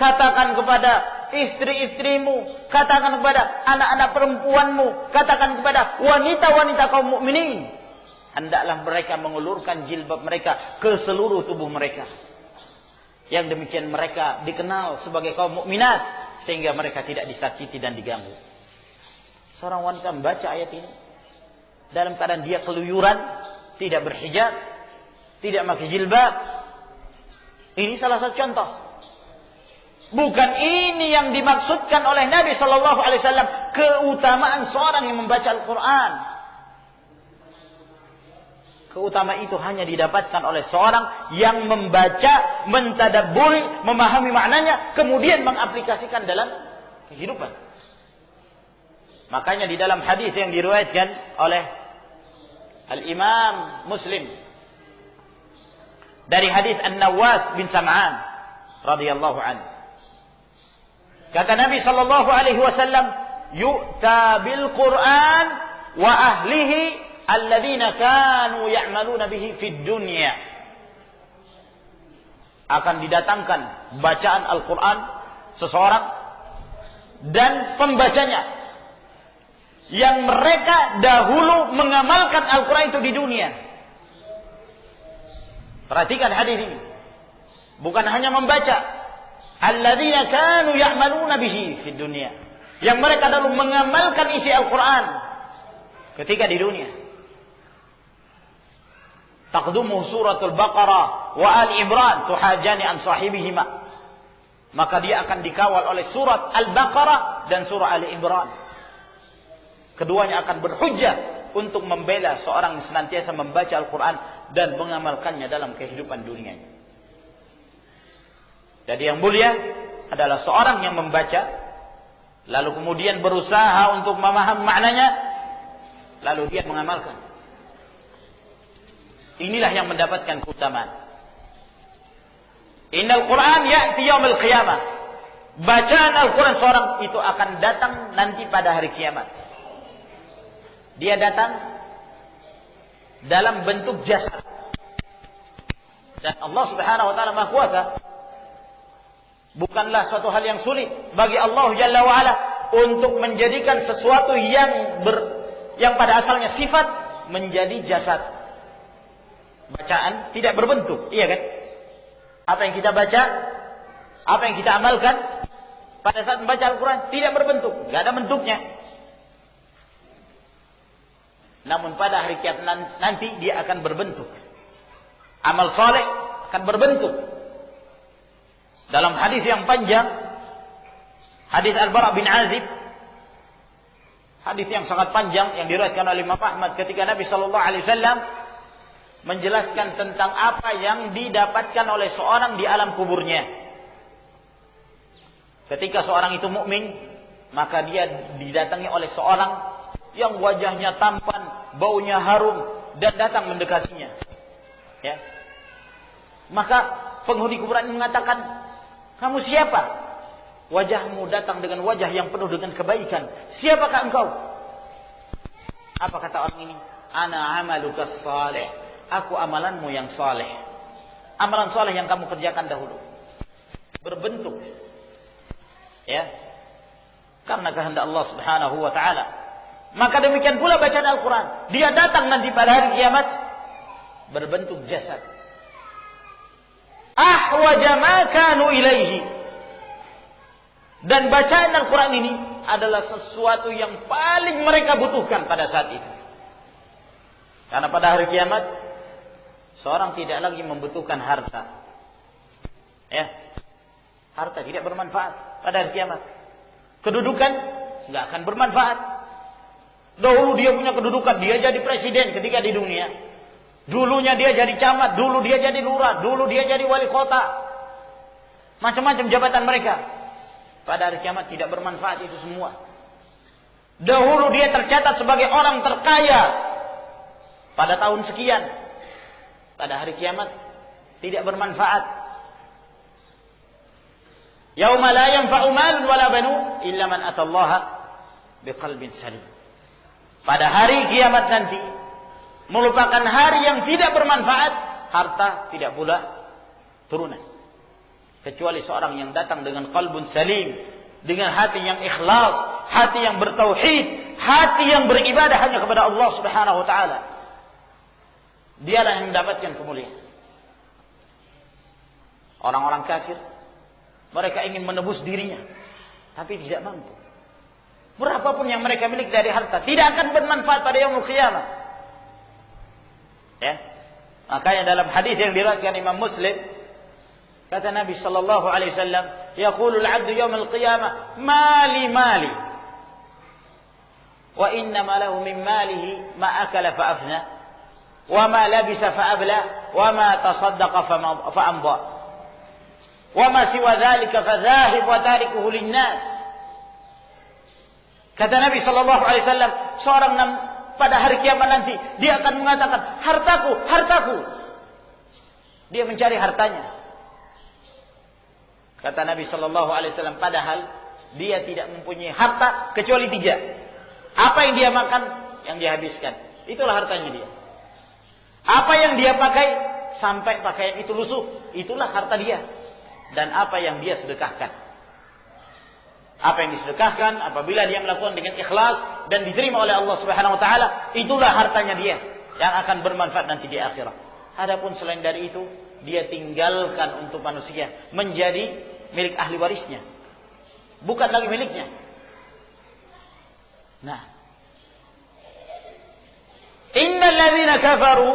katakan kepada istri-istrimu, katakan kepada anak-anak perempuanmu, katakan kepada wanita-wanita kaum mukminin, hendaklah mereka mengulurkan jilbab mereka ke seluruh tubuh mereka. Yang demikian mereka dikenal sebagai kaum mukminat, sehingga mereka tidak disakiti dan diganggu. Seorang wanita membaca ayat ini dalam keadaan dia keluyuran, tidak berhijab, tidak pakai jilbab. Ini salah satu contoh. Bukan ini yang dimaksudkan oleh Nabi sallallahu alaihi wasallam, keutamaan seorang yang membaca Al-Qur'an. Keutamaan itu hanya didapatkan oleh seorang yang membaca, mentadabburi, memahami maknanya, kemudian mengaplikasikan dalam kehidupan. Makanya di dalam hadis yang diriwayatkan oleh Al-Imam Muslim dari hadis An-Nawas bin Sam'an radhiyallahu anhu, kata Nabi sallallahu alaihi wasallam, "Yu'ta bil Qur'an wa ahlihi alladzina kanu ya'maluna bihi fid dunya." Akan didatangkan bacaan Al-Qur'an seseorang dan pembacanya yang mereka dahulu mengamalkan Al-Quran itu di dunia. Perhatikan hadis ini. Bukan hanya membaca. Alladzina kanu ya'maluna bihi fid dunya. Yang mereka dahulu mengamalkan isi Al-Quran ketika di dunia. Taqdumu suratul Baqarah wa Al-Imran tuhajani an sahibihima. Maka dia akan dikawal oleh surat Al-Baqarah dan surah Al-Imran. Keduanya akan berhujjah untuk membela seorang yang senantiasa membaca Al-Quran dan mengamalkannya dalam kehidupan dunianya. Jadi yang mulia adalah seorang yang membaca, lalu kemudian berusaha untuk memahami maknanya, lalu dia mengamalkan. Inilah yang mendapatkan keutamaan. Innal Quran ya'ti yaumil qiyamah. Bacaan Al-Quran seorang itu akan datang nanti pada hari kiamat. Dia datang dalam bentuk jasad. Dan Allah Subhanahu wa taala Maha Kuasa. Bukanlah suatu hal yang sulit bagi Allah Jalla wa Ala untuk menjadikan sesuatu yang pada asalnya sifat menjadi jasad. Bacaan tidak berbentuk, iya kan? Apa yang kita baca, apa yang kita amalkan pada saat membaca Al-Quran tidak berbentuk, tidak ada bentuknya. Namun pada hari kiamat nanti dia akan berbentuk. Amal saleh akan berbentuk. Dalam hadis yang panjang, hadis Al-Bara' bin Azib, hadis yang sangat panjang yang diriwayatkan oleh Imam Ahmad ketika Nabi sallallahu alaihi wasallam menjelaskan tentang apa yang didapatkan oleh seorang di alam kuburnya. Ketika seorang itu mukmin, maka dia didatangi oleh seorang yang wajahnya tampan, baunya harum, dan datang mendekatinya. Ya. Maka penghuni kuburan mengatakan, kamu siapa? Wajahmu datang dengan wajah yang penuh dengan kebaikan. Siapakah engkau? Apa kata orang ini? Ana amaluka salih. Aku amalanmu yang saleh. Amalan saleh yang kamu kerjakan dahulu. Berbentuk. Ya. Karena kehendak Allah Subhanahu wa taala. Maka demikian pula bacaan Al-Quran. Dia datang nanti pada hari kiamat berbentuk jasad. Ahwaja ma kanu ilaihi. Dan bacaan Al-Quran ini adalah sesuatu yang paling mereka butuhkan pada saat itu. Karena pada hari kiamat seorang tidak lagi membutuhkan harta. Ya. Harta tidak bermanfaat pada hari kiamat. Kedudukan enggak akan bermanfaat. Dahulu dia punya kedudukan, dia jadi presiden ketika di dunia. Dulunya dia jadi camat, dulu dia jadi lurah, dulu dia jadi wali kota. Macam-macam jabatan mereka. Pada hari kiamat tidak bermanfaat itu semua. Dahulu dia tercatat sebagai orang terkaya pada tahun sekian. Pada hari kiamat tidak bermanfaat. Yauma la yanfa'u malun wala banun illa man atallaha biqalbin salim. Pada hari kiamat nanti merupakan hari yang tidak bermanfaat, harta tidak pula turunan. Kecuali seorang yang datang dengan qalbun salim, dengan hati yang ikhlas, hati yang bertauhid, hati yang beribadah hanya kepada Allah Subhanahu wa taala. Dialah yang mendapatkan kemuliaan. Orang-orang kafir, mereka ingin menebus dirinya, tapi tidak mampu. Berapapun yang mereka miliki dari harta, tidak akan bermanfaat pada yaumul qiyamah. Ya. Makanya dalam hadis yang diriwayatkan Imam Muslim, kata Nabi sallallahu alaihi wasallam, yaqulu al-'abdu yaumil qiyamah, mali mali. Wa inna ma lahu min malihi ma akala fa afna, wa ma labisa fa abla, wa ma tasaddaqa fa amda. Wa ma siwa dhalika fa dhahib wa tarikuhu lin-nas. Kata Nabi sallallahu alaihi wasallam, seorang pada hari kiamat nanti dia akan mengatakan, hartaku, hartaku. Dia mencari hartanya. Kata Nabi sallallahu alaihi wasallam, padahal dia tidak mempunyai harta kecuali 3. Apa yang dia makan, yang dia habiskan, itulah hartanya dia. Apa yang dia pakai sampai pakaian itu lusuh, itulah harta dia. Dan apa yang dia sedekahkan. Apa yang disedekahkan apabila dia melakukan dengan ikhlas dan diterima oleh Allah Subhanahu wa taala, itulah hartanya dia yang akan bermanfaat nanti di akhirat. Adapun selain dari itu, dia tinggalkan untuk manusia menjadi milik ahli warisnya, bukan lagi miliknya. Nah, innal ladzina kafaru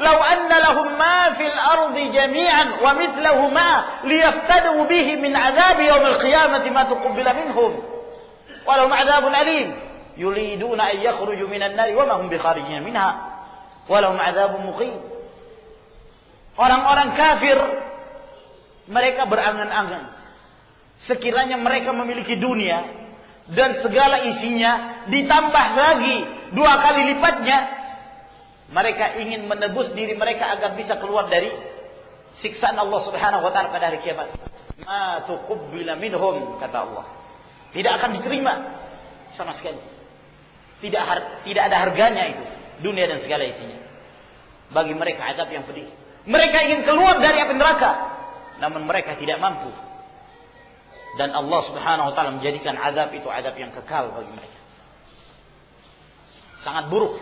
law anna lahum ma fil ardi jami'an wa mithluhu ma liyaftadu bihi min 'adzabi yaumil qiyamati ma tuqbila minhum wa lahum 'adzabun alim yuriduna an yakhruju minan nari wa ma hum bikharijin minha wa lahum 'adzabun muqim. Orang-orang kafir mereka berangan-angan sekiranya mereka memiliki dunia dan segala isinya ditambah lagi 2 kali lipatnya, mereka ingin menebus diri mereka agar bisa keluar dari siksaan Allah Subhanahu wa taala pada hari kiamat. Ma tuqbila minhum, kata Allah. Tidak akan diterima sama sekali. Tidak ada harganya itu, dunia dan segala isinya. Bagi mereka azab yang pedih. Mereka ingin keluar dari api neraka, namun mereka tidak mampu. Dan Allah Subhanahu wa taala menjadikan azab itu azab yang kekal bagi mereka. Sangat buruk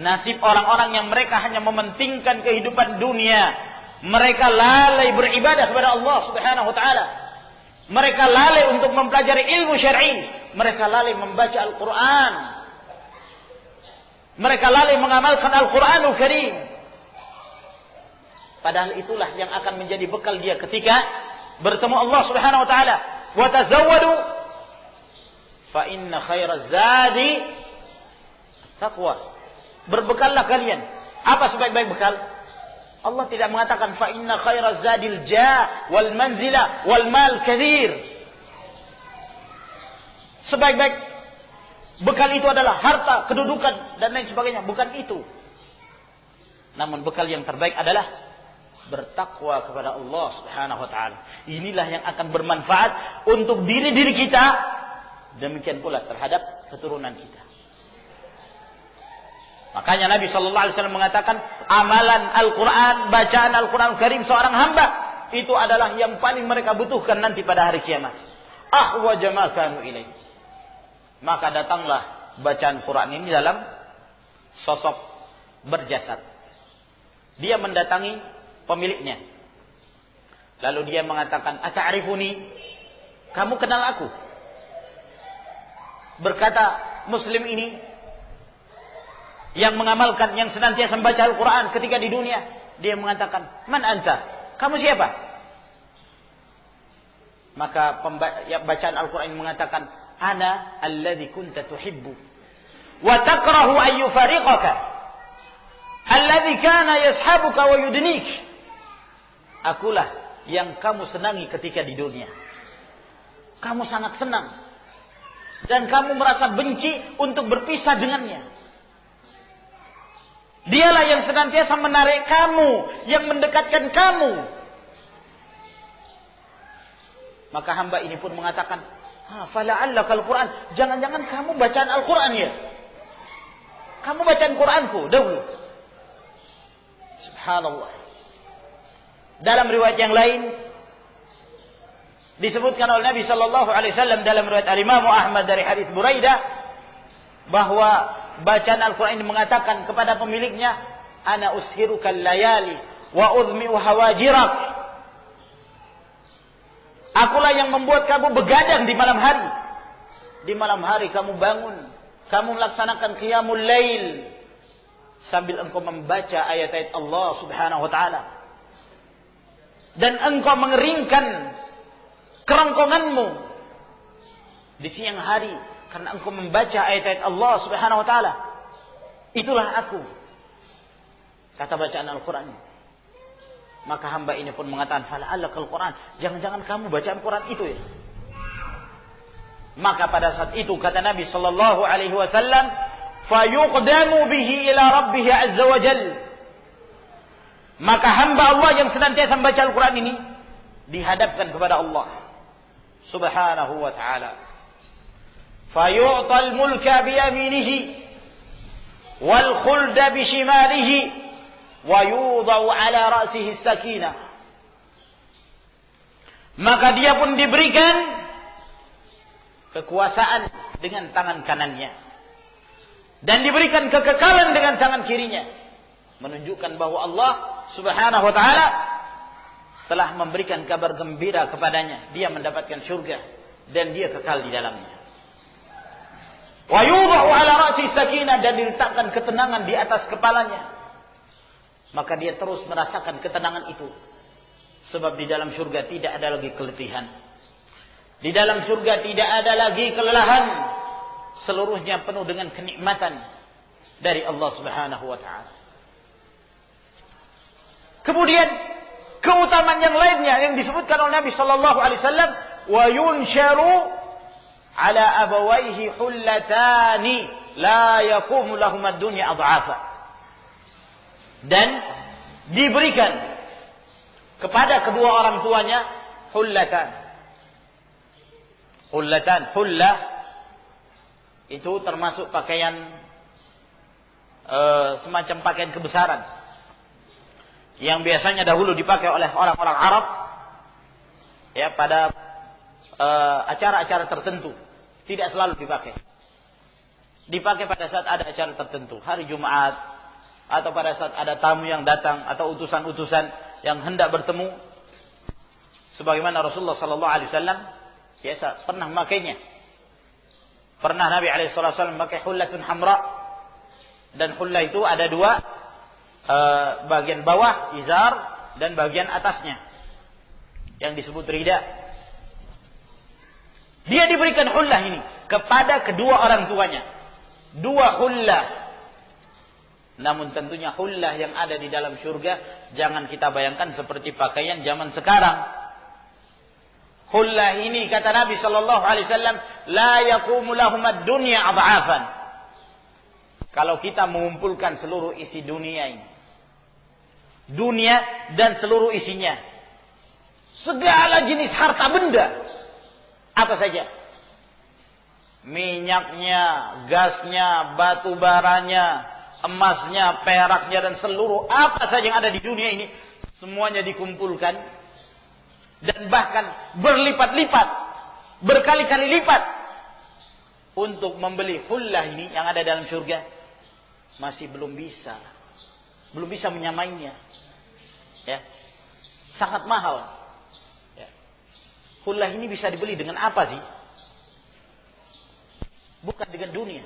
nasib orang-orang yang mereka hanya mementingkan kehidupan dunia. Mereka lalai beribadah kepada Allah Subhanahu wa taala. Mereka lalai untuk mempelajari ilmu syar'i. Mereka lalai membaca Al-Qur'an. Mereka lalai mengamalkan Al-Qur'anul Karim. Padahal itulah yang akan menjadi bekal dia ketika bertemu Allah Subhanahu wa taala. Wa tazawwadu fa inna khairaz zadi taqwa. Berbekallah kalian. Apa sebaik-baik bekal? Allah tidak mengatakan fa inna khairaz zadil jah wal manzila wal mal katsir. Sebaik-baik bekal itu adalah harta, kedudukan dan lain sebagainya. Bukan itu. Namun bekal yang terbaik adalah bertakwa kepada Allah Subhanahu wa taala. Inilah yang akan bermanfaat untuk diri-diri kita, demikian pula terhadap keturunan kita. Makanya Nabi sallallahu alaihi wasallam mengatakan, amalan Al-Qur'an, bacaan Al-Qur'an Karim seorang hamba itu adalah yang paling mereka butuhkan nanti pada hari kiamat. Ahwaja ma kanu ilaihi. Maka datanglah bacaan Quran ini dalam sosok berjasad. Dia mendatangi pemiliknya. Lalu dia mengatakan, "Ata'rifuni? Kamu kenal aku?" Berkata Muslim ini yang mengamalkan, yang senantiasa membaca Al-Quran ketika di dunia, dia mengatakan, "Man anta? Kamu siapa?" Maka bacaan Al-Quran mengatakan, "Ana alladhi kunta tuhibbu wa takrahu an yufariqaka alladhi kana yashabuka wa yudnik." Akulah yang kamu senangi ketika di dunia. Kamu sangat senang dan kamu merasa benci untuk berpisah dengannya. Dialah yang senantiasa menarik kamu, yang mendekatkan kamu. Maka hamba ini pun mengatakan, "Fala'allaka al-Quran." Jangan-jangan kamu bacaan Al-Quran ya? Kamu bacaan Quranku dahulu. Subhanallah. Dalam riwayat yang lain disebutkan oleh Nabi sallallahu alaihi wasallam dalam riwayat Al-Imam Ahmad dari hadis Buraidah bahwa bacaan Al-Quran ini mengatakan kepada pemiliknya, "Ana ushirukal layali wa udmi'u hawajirak." Akulah yang membuat kamu begadang di malam hari. Di malam hari kamu bangun, kamu melaksanakan qiyamul lail sambil engkau membaca ayat-ayat Allah Subhanahu wa taala. Dan engkau mengeringkan kerongkonganmu di siang hari karena engkau membaca ayat-ayat Allah Subhanahu wa taala. Itulah aku, kata bacaan Al-Quran. Maka hamba ini pun mengatakan, "Fala'allakal Quran." Jangan-jangan kamu bacaan Quran itu ya? Maka pada saat itu kata Nabi sallallahu alaihi wasallam, "Fayuqdamu bihi ila rabbih azza wa jalla." Maka hamba Allah yang senantiasa membaca Al-Quran ini dihadapkan kepada Allah Subhanahu wa ta'ala. Fayu'tal mulka biyaminihi wal khulda bishimalihi wa yudha'u ala ra'sihi sakinah. Maka dia pun diberikan kekuasaan dengan tangan kanannya dan diberikan kekekalan dengan tangan kirinya, menunjukkan bahwa Allah Subhanahu wa taala telah memberikan kabar gembira kepadanya, dia mendapatkan surga dan dia kekal di dalamnya. Wa yudha'u 'ala ra'si sakinah, dan diletakkan ketenangan di atas kepalanya. Maka dia terus merasakan ketenangan itu. Sebab di dalam surga tidak ada lagi keletihan. Di dalam surga tidak ada lagi kelelahan. Seluruhnya penuh dengan kenikmatan dari Allah Subhanahu wa taala. Kemudian keutamaan yang lainnya yang disebutkan oleh Nabi sallallahu alaihi wasallam, wa yunsharu ala abawaihi hullatani la yaqumu lahum ad-dunya adhafa. Dan diberikan kepada kedua orang tuanya hullatan. Hullah itu termasuk pakaian semacam pakaian kebesaran yang biasanya dahulu dipakai oleh orang-orang Arab ya pada acara-acara tertentu. Tidak selalu dipakai. Dipakai pada saat ada acara tertentu, hari Jumat, atau pada saat ada tamu yang datang atau utusan-utusan yang hendak bertemu. Sebagaimana Rasulullah sallallahu alaihi wasallam biasa pernah memakainya. Pernah Nabi alaihi wasallam memakai hullatun hamra, dan hullah itu ada dua, bagian bawah izar dan bagian atasnya yang disebut rida. Dia diberikan hullah ini kepada kedua orang tuanya. Dua hullah. Namun tentunya hullah yang ada di dalam surga jangan kita bayangkan seperti pakaian zaman sekarang. Hullah ini kata Nabi sallallahu alaihi wasallam, la yaqumu lahum ad-dunya adhafan. Kalau kita mengumpulkan seluruh isi dunia ini, dunia dan seluruh isinya, segala jenis harta benda, apa saja, minyaknya, gasnya, batu baranya, emasnya, peraknya, dan seluruh apa saja yang ada di dunia ini, semuanya dikumpulkan dan bahkan berlipat-lipat, berkali-kali lipat untuk membeli hullah ini yang ada dalam surga, masih belum bisa menyamainya. Ya, sangat mahal. Ya. Hullah ini bisa dibeli dengan apa sih? Bukan dengan dunia.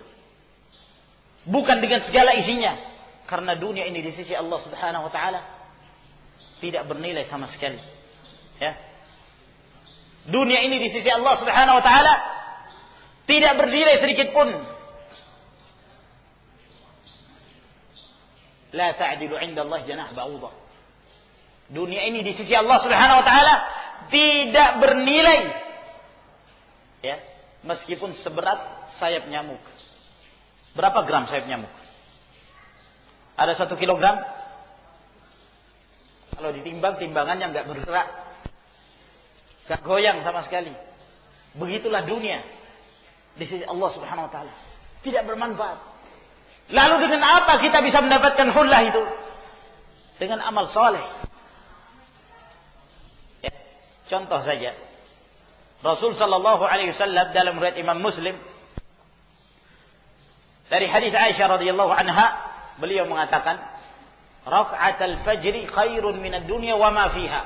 Bukan dengan segala isinya. Karena dunia ini di sisi Allah Subhanahu wa taala tidak bernilai sama sekali. Ya. Dunia ini di sisi Allah Subhanahu wa taala tidak bernilai sedikit pun. La ta'dilu 'inda Allah janah ba'udah. Dunia ini di sisi Allah Subhanahu wa taala tidak bernilai. Ya, meskipun seberat sayap nyamuk. Berapa gram sayap nyamuk? Ada 1 kilogram? Kalau ditimbang, timbangannya nggak bergerak, nggak goyang sama sekali. Begitulah dunia di sisi Allah Subhanahu Wa Taala, tidak bermanfaat. Lalu dengan apa kita bisa mendapatkan hullah itu? Dengan amal soleh. Ya, contoh saja, Rasul Sallallahu Alaihi Wasallam dalam riwayat Imam Muslim dari hadis Aisyah radhiyallahu anha, beliau mengatakan, "Raka'atul fajri khairun minad dunya wa ma fiha."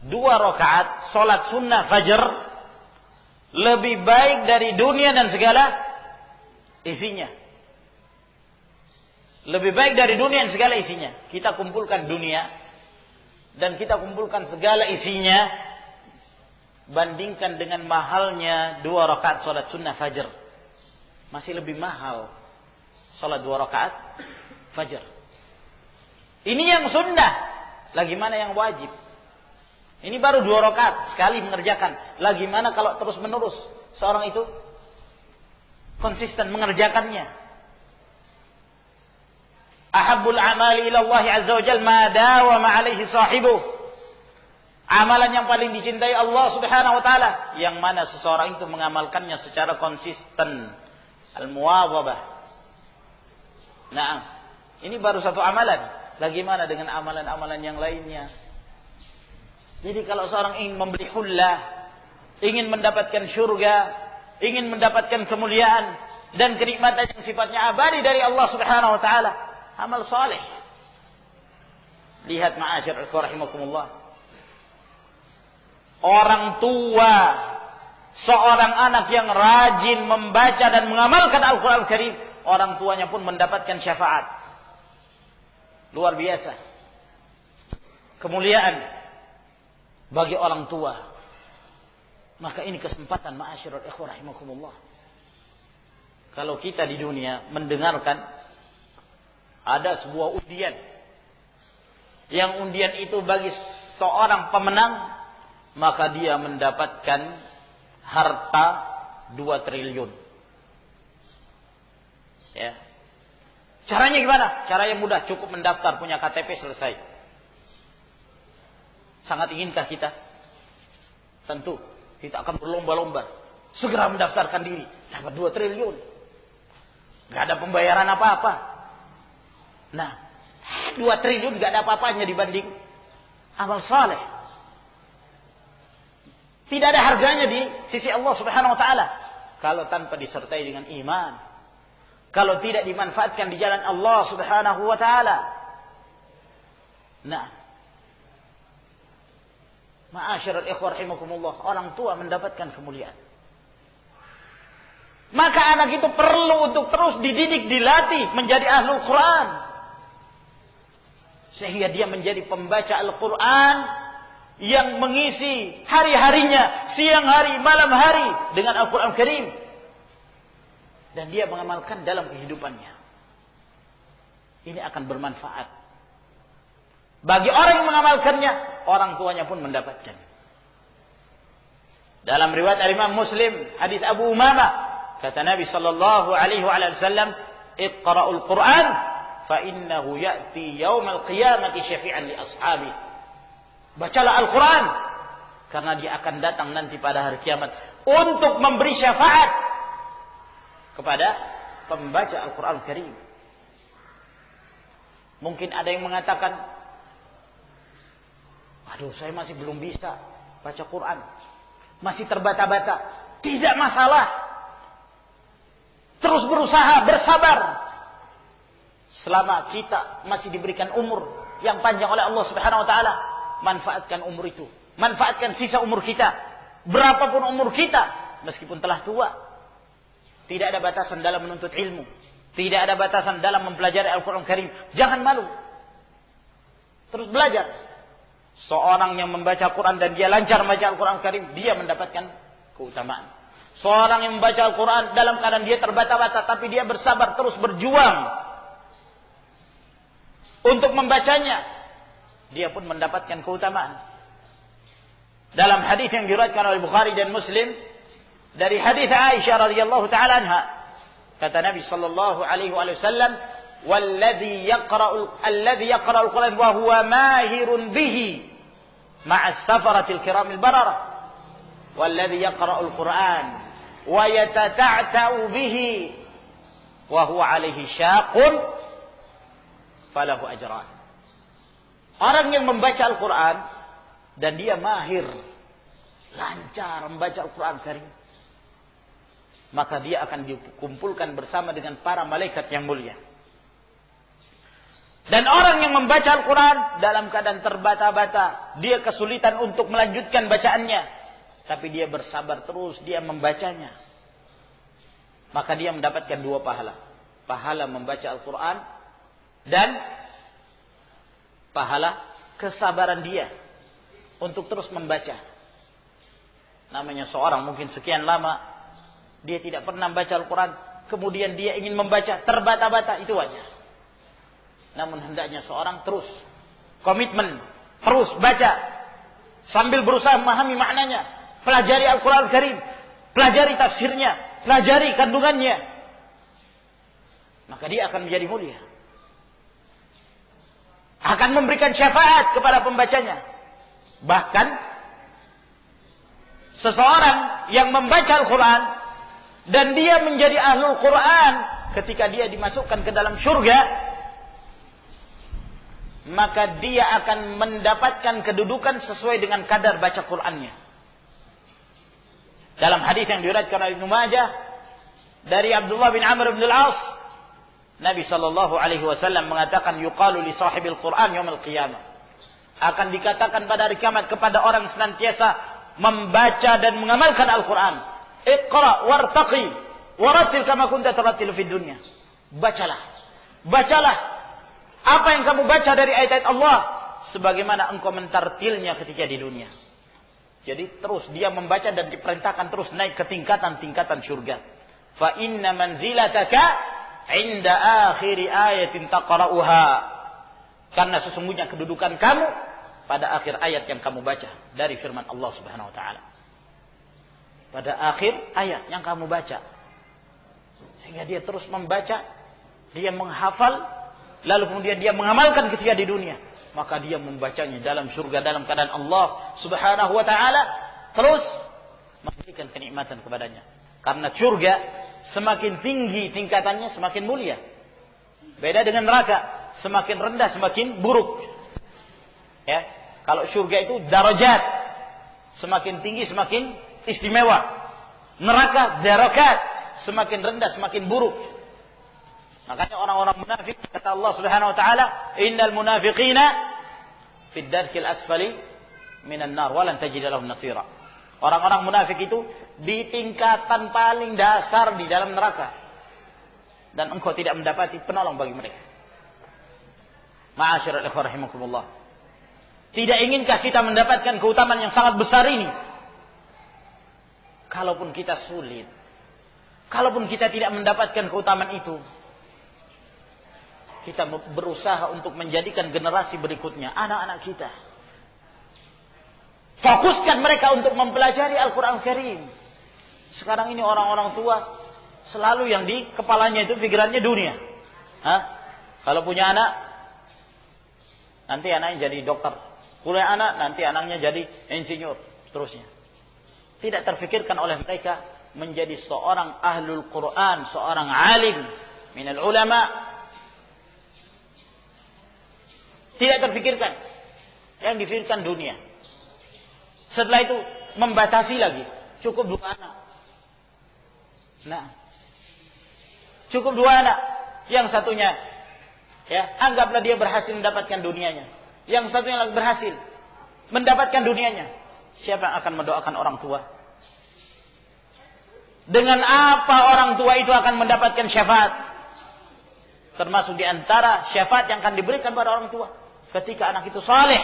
2 rakaat salat sunnah fajar lebih baik dari dunia dan segala isinya. Lebih baik dari dunia dan segala isinya. Kita kumpulkan dunia dan kita kumpulkan segala isinya, bandingkan dengan mahalnya 2 rakaat salat sunnah fajar. Masih lebih mahal salat 2 rakaat fajar. Ini yang sunnah. Lagi mana yang wajib? Ini baru 2 rakaat sekali mengerjakan. Lagi mana kalau terus menerus seorang itu konsisten mengerjakannya? Ahabbul amali ila Allah azza wa jalla ma dawama alaihi sahibuh. Amalan yang paling dicintai Allah Subhanahu wa taala yang mana seseorang itu mengamalkannya secara konsisten. Al-muwadhabah. Nah, ini baru 1 amalan. Bagaimana dengan amalan-amalan yang lainnya? Jadi kalau seorang ingin membeli hullah, ingin mendapatkan surga, ingin mendapatkan kemuliaan dan kenikmatan yang sifatnya abadi dari Allah Subhanahu wa taala, amal saleh. Lihat ma'asyiral rahimakumullah. Orang tua seorang anak yang rajin membaca dan mengamalkan Al-Qur'an Al-Karim, orang tuanya pun mendapatkan syafaat. Luar biasa. Kemuliaan bagi orang tua. Maka ini kesempatan ma'asyiral ikhwah rahimakumullah. Kalau kita di dunia mendengarkan ada sebuah undian, yang undian itu bagi seorang pemenang, maka dia mendapatkan harta 2 triliun. Ya. Caranya gimana? Caranya mudah, cukup mendaftar, punya KTP, selesai. Sangat inginkah kita? Tentu, kita akan berlomba-lomba. Segera mendaftarkan diri, dapat 2 triliun. Gak ada pembayaran apa-apa. Nah, 2 triliun gak ada apa-apanya dibanding amal saleh. Tidak ada harganya di sisi Allah Subhanahu wa taala kalau tanpa disertai dengan iman. Kalau tidak dimanfaatkan di jalan Allah Subhanahu wa taala. Nah, ma'asyiral ikhwah rahimakumullah, orang tua mendapatkan kemuliaan. Maka anak itu perlu untuk terus dididik, dilatih menjadi ahlul Quran. Sehingga dia menjadi pembaca Al-Quran yang mengisi hari-harinya, siang hari, malam hari dengan Al-Quran Karim. Dan dia mengamalkan dalam kehidupannya. Ini akan bermanfaat. Bagi orang yang mengamalkannya, orang tuanya pun mendapatkan. Dalam riwayat Imam Muslim, hadis Abu Umamah, kata Nabi sallallahu alaihi wasallam, "Iqra'ul Qur'an fa innahu ya'ti yaumal qiyamati syafi'an li ashabi." Bacalah Al-Quran, karena dia akan datang nanti pada hari kiamat untuk memberi syafaat kepada pembaca Al-Quran Karim. Mungkin ada yang mengatakan, aduh, saya masih belum bisa baca Quran, masih terbata-bata. Tidak masalah, terus berusaha, bersabar. Selama kita masih diberikan umur yang panjang oleh Allah Subhanahu wa taala, manfaatkan umur itu. Manfaatkan sisa umur kita. Berapapun umur kita, meskipun telah tua. Tidak ada batasan dalam menuntut ilmu. Tidak ada batasan dalam mempelajari Al-Quran Karim. Jangan malu. Terus belajar. Seorang yang membaca Quran dan dia lancar membaca Al-Quran Karim, dia mendapatkan keutamaan. Seorang yang membaca Al-Quran dalam keadaan dia terbata-bata, tapi dia bersabar, terus berjuang untuk membacanya, dia pun mendapatkan keutamaan. Dalam hadis yang diriwayatkan oleh Bukhari dan Muslim dari hadis Aisyah radhiyallahu taala anha, kata Nabi sallallahu alaihi wasallam, "Walladzi yaqra'ul Qur'an wa huwa mahirun bihi ma'a safaratil kiramil bararah, walladzi yaqra'ul Qur'an wa yatata'ta'u bihi wa huwa alaihi syaqun falahu ajran." Orang yang membaca Al-Quran dan dia mahir, lancar membaca Al-Quran Karim, maka dia akan dikumpulkan bersama dengan para malaikat yang mulia. Dan orang yang membaca Al-Quran dalam keadaan terbata-bata, dia kesulitan untuk melanjutkan bacaannya, tapi dia bersabar terus, dia membacanya, maka dia mendapatkan 2 pahala. Pahala membaca Al-Quran dan pahala kesabaran dia untuk terus membaca. Namanya seorang mungkin sekian lama dia tidak pernah membaca Al-Quran, kemudian dia ingin membaca, terbata-bata, itu wajar. Namun hendaknya seorang terus komitmen, terus baca sambil berusaha memahami maknanya, pelajari Al-Quran Karim, pelajari tafsirnya, pelajari kandungannya, maka dia akan menjadi mulia, akan memberikan syafaat kepada pembacanya. Bahkan seseorang yang membaca Al-Quran dan dia menjadi ahlul Quran, ketika dia dimasukkan ke dalam surga, maka dia akan mendapatkan kedudukan sesuai dengan kadar baca Qurannya. Dalam hadis yang diriwayatkan oleh Ibnu Majah dari Abdullah bin Amr bin Al-As, Nabi sallallahu alaihi wasallam mengatakan, yuqalu li sahibil Quran yaumil qiyamah. Akan dikatakan pada hari kiamat kepada orang yang senantiasa membaca dan mengamalkan Al-Quran, Iqra wartaqi warattil kama kunta turattil fid dunya. Bacalah apa yang kamu baca dari ayat-ayat Allah sebagaimana engkau mentartilnya ketika di dunia. Jadi terus dia membaca dan diperintahkan terus naik ke tingkatan-tingkatan surga. Fa inna manzilataka 'inda akhiri ayatin taqra'uha. Karena sesungguhnya kedudukan kamu pada akhir ayat yang kamu baca dari firman Allah Subhanahu wa taala. Pada akhir ayat yang kamu baca. Sehingga dia terus membaca, dia menghafal, lalu kemudian dia mengamalkan ketika di dunia. Maka dia membacanya dalam surga dalam keadaan Allah Subhanahu wa taala terus memberikan kenikmatan kepadanya. Karena surga semakin tinggi tingkatannya semakin mulia. Beda dengan neraka, semakin rendah semakin buruk. Ya, kalau surga itu darajat, semakin tinggi semakin istimewa. Neraka darakat, semakin rendah semakin buruk. Makanya orang-orang munafik kata Allah Subhanahu wa taala, innal munafiqina fid darkil asfali minan nar wa lan tajid lahum nasira. Orang-orang munafik itu di tingkatan paling dasar di dalam neraka. Dan engkau tidak mendapati penolong bagi mereka. Ma'asyiral ikhwah rahimakumullah. Tidak inginkah kita mendapatkan keutamaan yang sangat besar ini? Kalaupun kita sulit, kalaupun kita tidak mendapatkan keutamaan itu, kita berusaha untuk menjadikan generasi berikutnya, anak-anak kita. Fokuskan mereka untuk mempelajari Al-Quran Karim. Sekarang ini orang-orang tua selalu yang di kepalanya itu pikirannya dunia. Kalau punya anak, nanti anaknya jadi dokter. Punya anak, nanti anaknya jadi insinyur. Seterusnya. Tidak terfikirkan oleh mereka menjadi seorang ahlul Quran, seorang alim minal ulama. Tidak terfikirkan. Yang dipikirkan dunia. Setelah itu membatasi lagi. Cukup 2 anak. Nah, cukup 2 anak. Yang satunya, ya, anggaplah dia berhasil mendapatkan dunianya. Yang satunya lagi berhasil mendapatkan dunianya. Siapa yang akan mendoakan orang tua? Dengan apa orang tua itu akan mendapatkan syafaat? Termasuk di antara syafaat yang akan diberikan pada orang tua. Ketika anak itu saleh,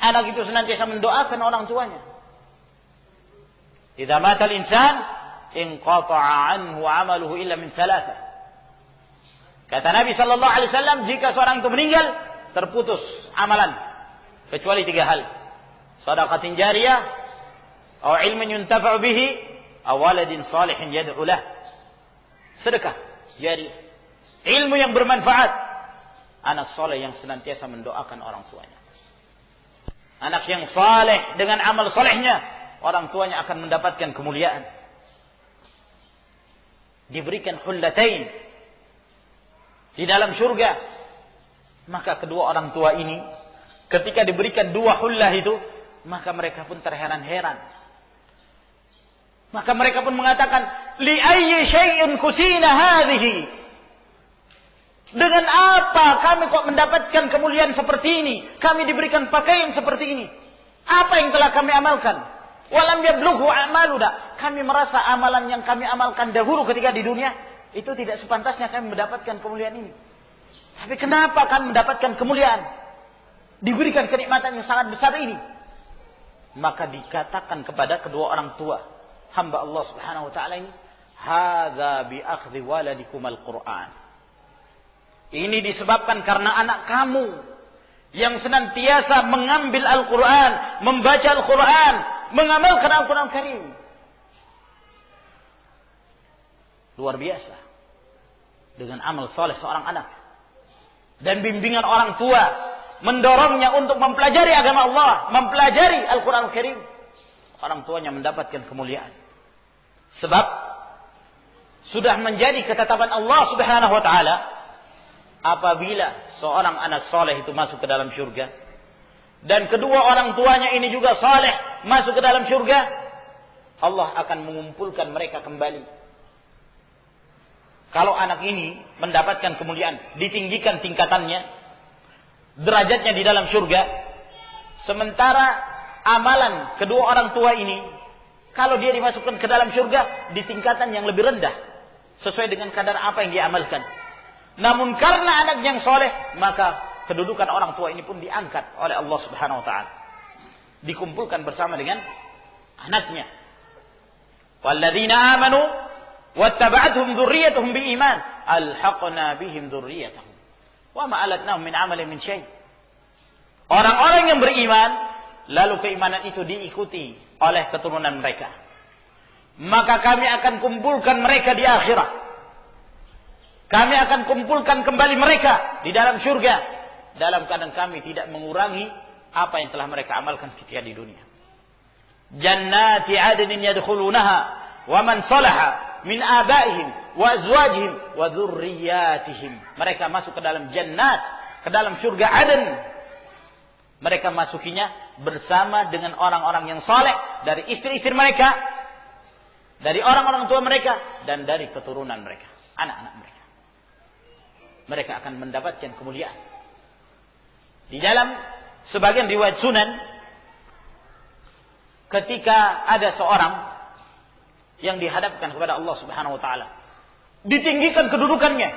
anak itu senantiasa mendoakan orang tuanya. Idza mata al-insan inqata'a anhu 'amaluhu illa min 3. Kata Nabi sallallahu alaihi wasallam, jika seorang itu meninggal, terputus amalan kecuali 3 hal. Shadaqatin jariyah, atau ilmin yuntafa'u bihi, aw waladin salihin yad'u lah. Sedekah jariyah, ilmu yang bermanfaat, anak soleh yang senantiasa mendoakan orang tuanya. Anak yang saleh dengan amal solehnya, orang tuanya akan mendapatkan kemuliaan. Diberikan hullatain di dalam surga. Maka kedua orang tua ini, ketika diberikan 2 hullah itu, maka mereka pun terheran-heran. Maka mereka pun mengatakan, li ayyi syai'in kusina hadhihi? Dengan apa kami kok mendapatkan kemuliaan seperti ini? Kami diberikan pakaian seperti ini. Apa yang telah kami amalkan? Walam yablughu a'maluna. Kami merasa amalan yang kami amalkan dahulu ketika di dunia, itu tidak sepantasnya kami mendapatkan kemuliaan ini. Tapi kenapa kami mendapatkan kemuliaan? Diberikan kenikmatan yang sangat besar ini. Maka dikatakan kepada kedua orang tua hamba Allah Subhanahu wa taala ini, hadza bi akhdhi waladikum al-Qur'an. Ini disebabkan karena anak kamu yang senantiasa mengambil Al-Quran, membaca Al-Quran, mengamalkan Al-Quran Karim. Luar biasa. Dengan amal saleh seorang anak. Dan bimbingan orang tua. Mendorongnya untuk mempelajari agama Allah. Mempelajari Al-Quran Karim. Orang tuanya mendapatkan kemuliaan. Sebab sudah menjadi ketetapan Allah Subhanahu wa ta'ala, apabila seorang anak saleh itu masuk ke dalam syurga, dan kedua orang tuanya ini juga saleh masuk ke dalam syurga, Allah akan mengumpulkan mereka kembali. Kalau anak ini mendapatkan kemuliaan, ditinggikan tingkatannya, derajatnya di dalam surga, sementara amalan kedua orang tua ini, kalau dia dimasukkan ke dalam surga, di tingkatan yang lebih rendah, sesuai dengan kadar apa yang dia amalkan. Namun karena anak yang soleh, maka kedudukan orang tua ini pun diangkat oleh Allah Subhanahu Wa Taala, dikumpulkan bersama dengan anaknya. Walladzina amanu wattaba'athum dzurriyyatuhum biiman alhaqna bihim dzurriyyatahum wa ma alatnahum min 'amalin min syai'. Orang-orang yang beriman, lalu keimanan itu diikuti oleh keturunan mereka, maka kami akan kumpulkan mereka di akhirat. Kami akan kumpulkan kembali mereka di dalam surga, dalam keadaan kami tidak mengurangi apa yang telah mereka amalkan ketika di dunia. Jannati 'adnin yadkhulunaha wa man salaha min abaihim wa azwajihim wa dzurriyyatihim. Mereka masuk ke dalam jannat, ke dalam surga Aden. Mereka masukinya bersama dengan orang-orang yang saleh dari istri-istri mereka, dari orang-orang tua mereka, dan dari keturunan mereka, anak-anak mereka. Mereka akan mendapatkan kemuliaan. Di dalam sebagian riwayat Sunan, ketika ada seorang yang dihadapkan kepada Allah Subhanahu Wa Taala, ditinggikan kedudukannya.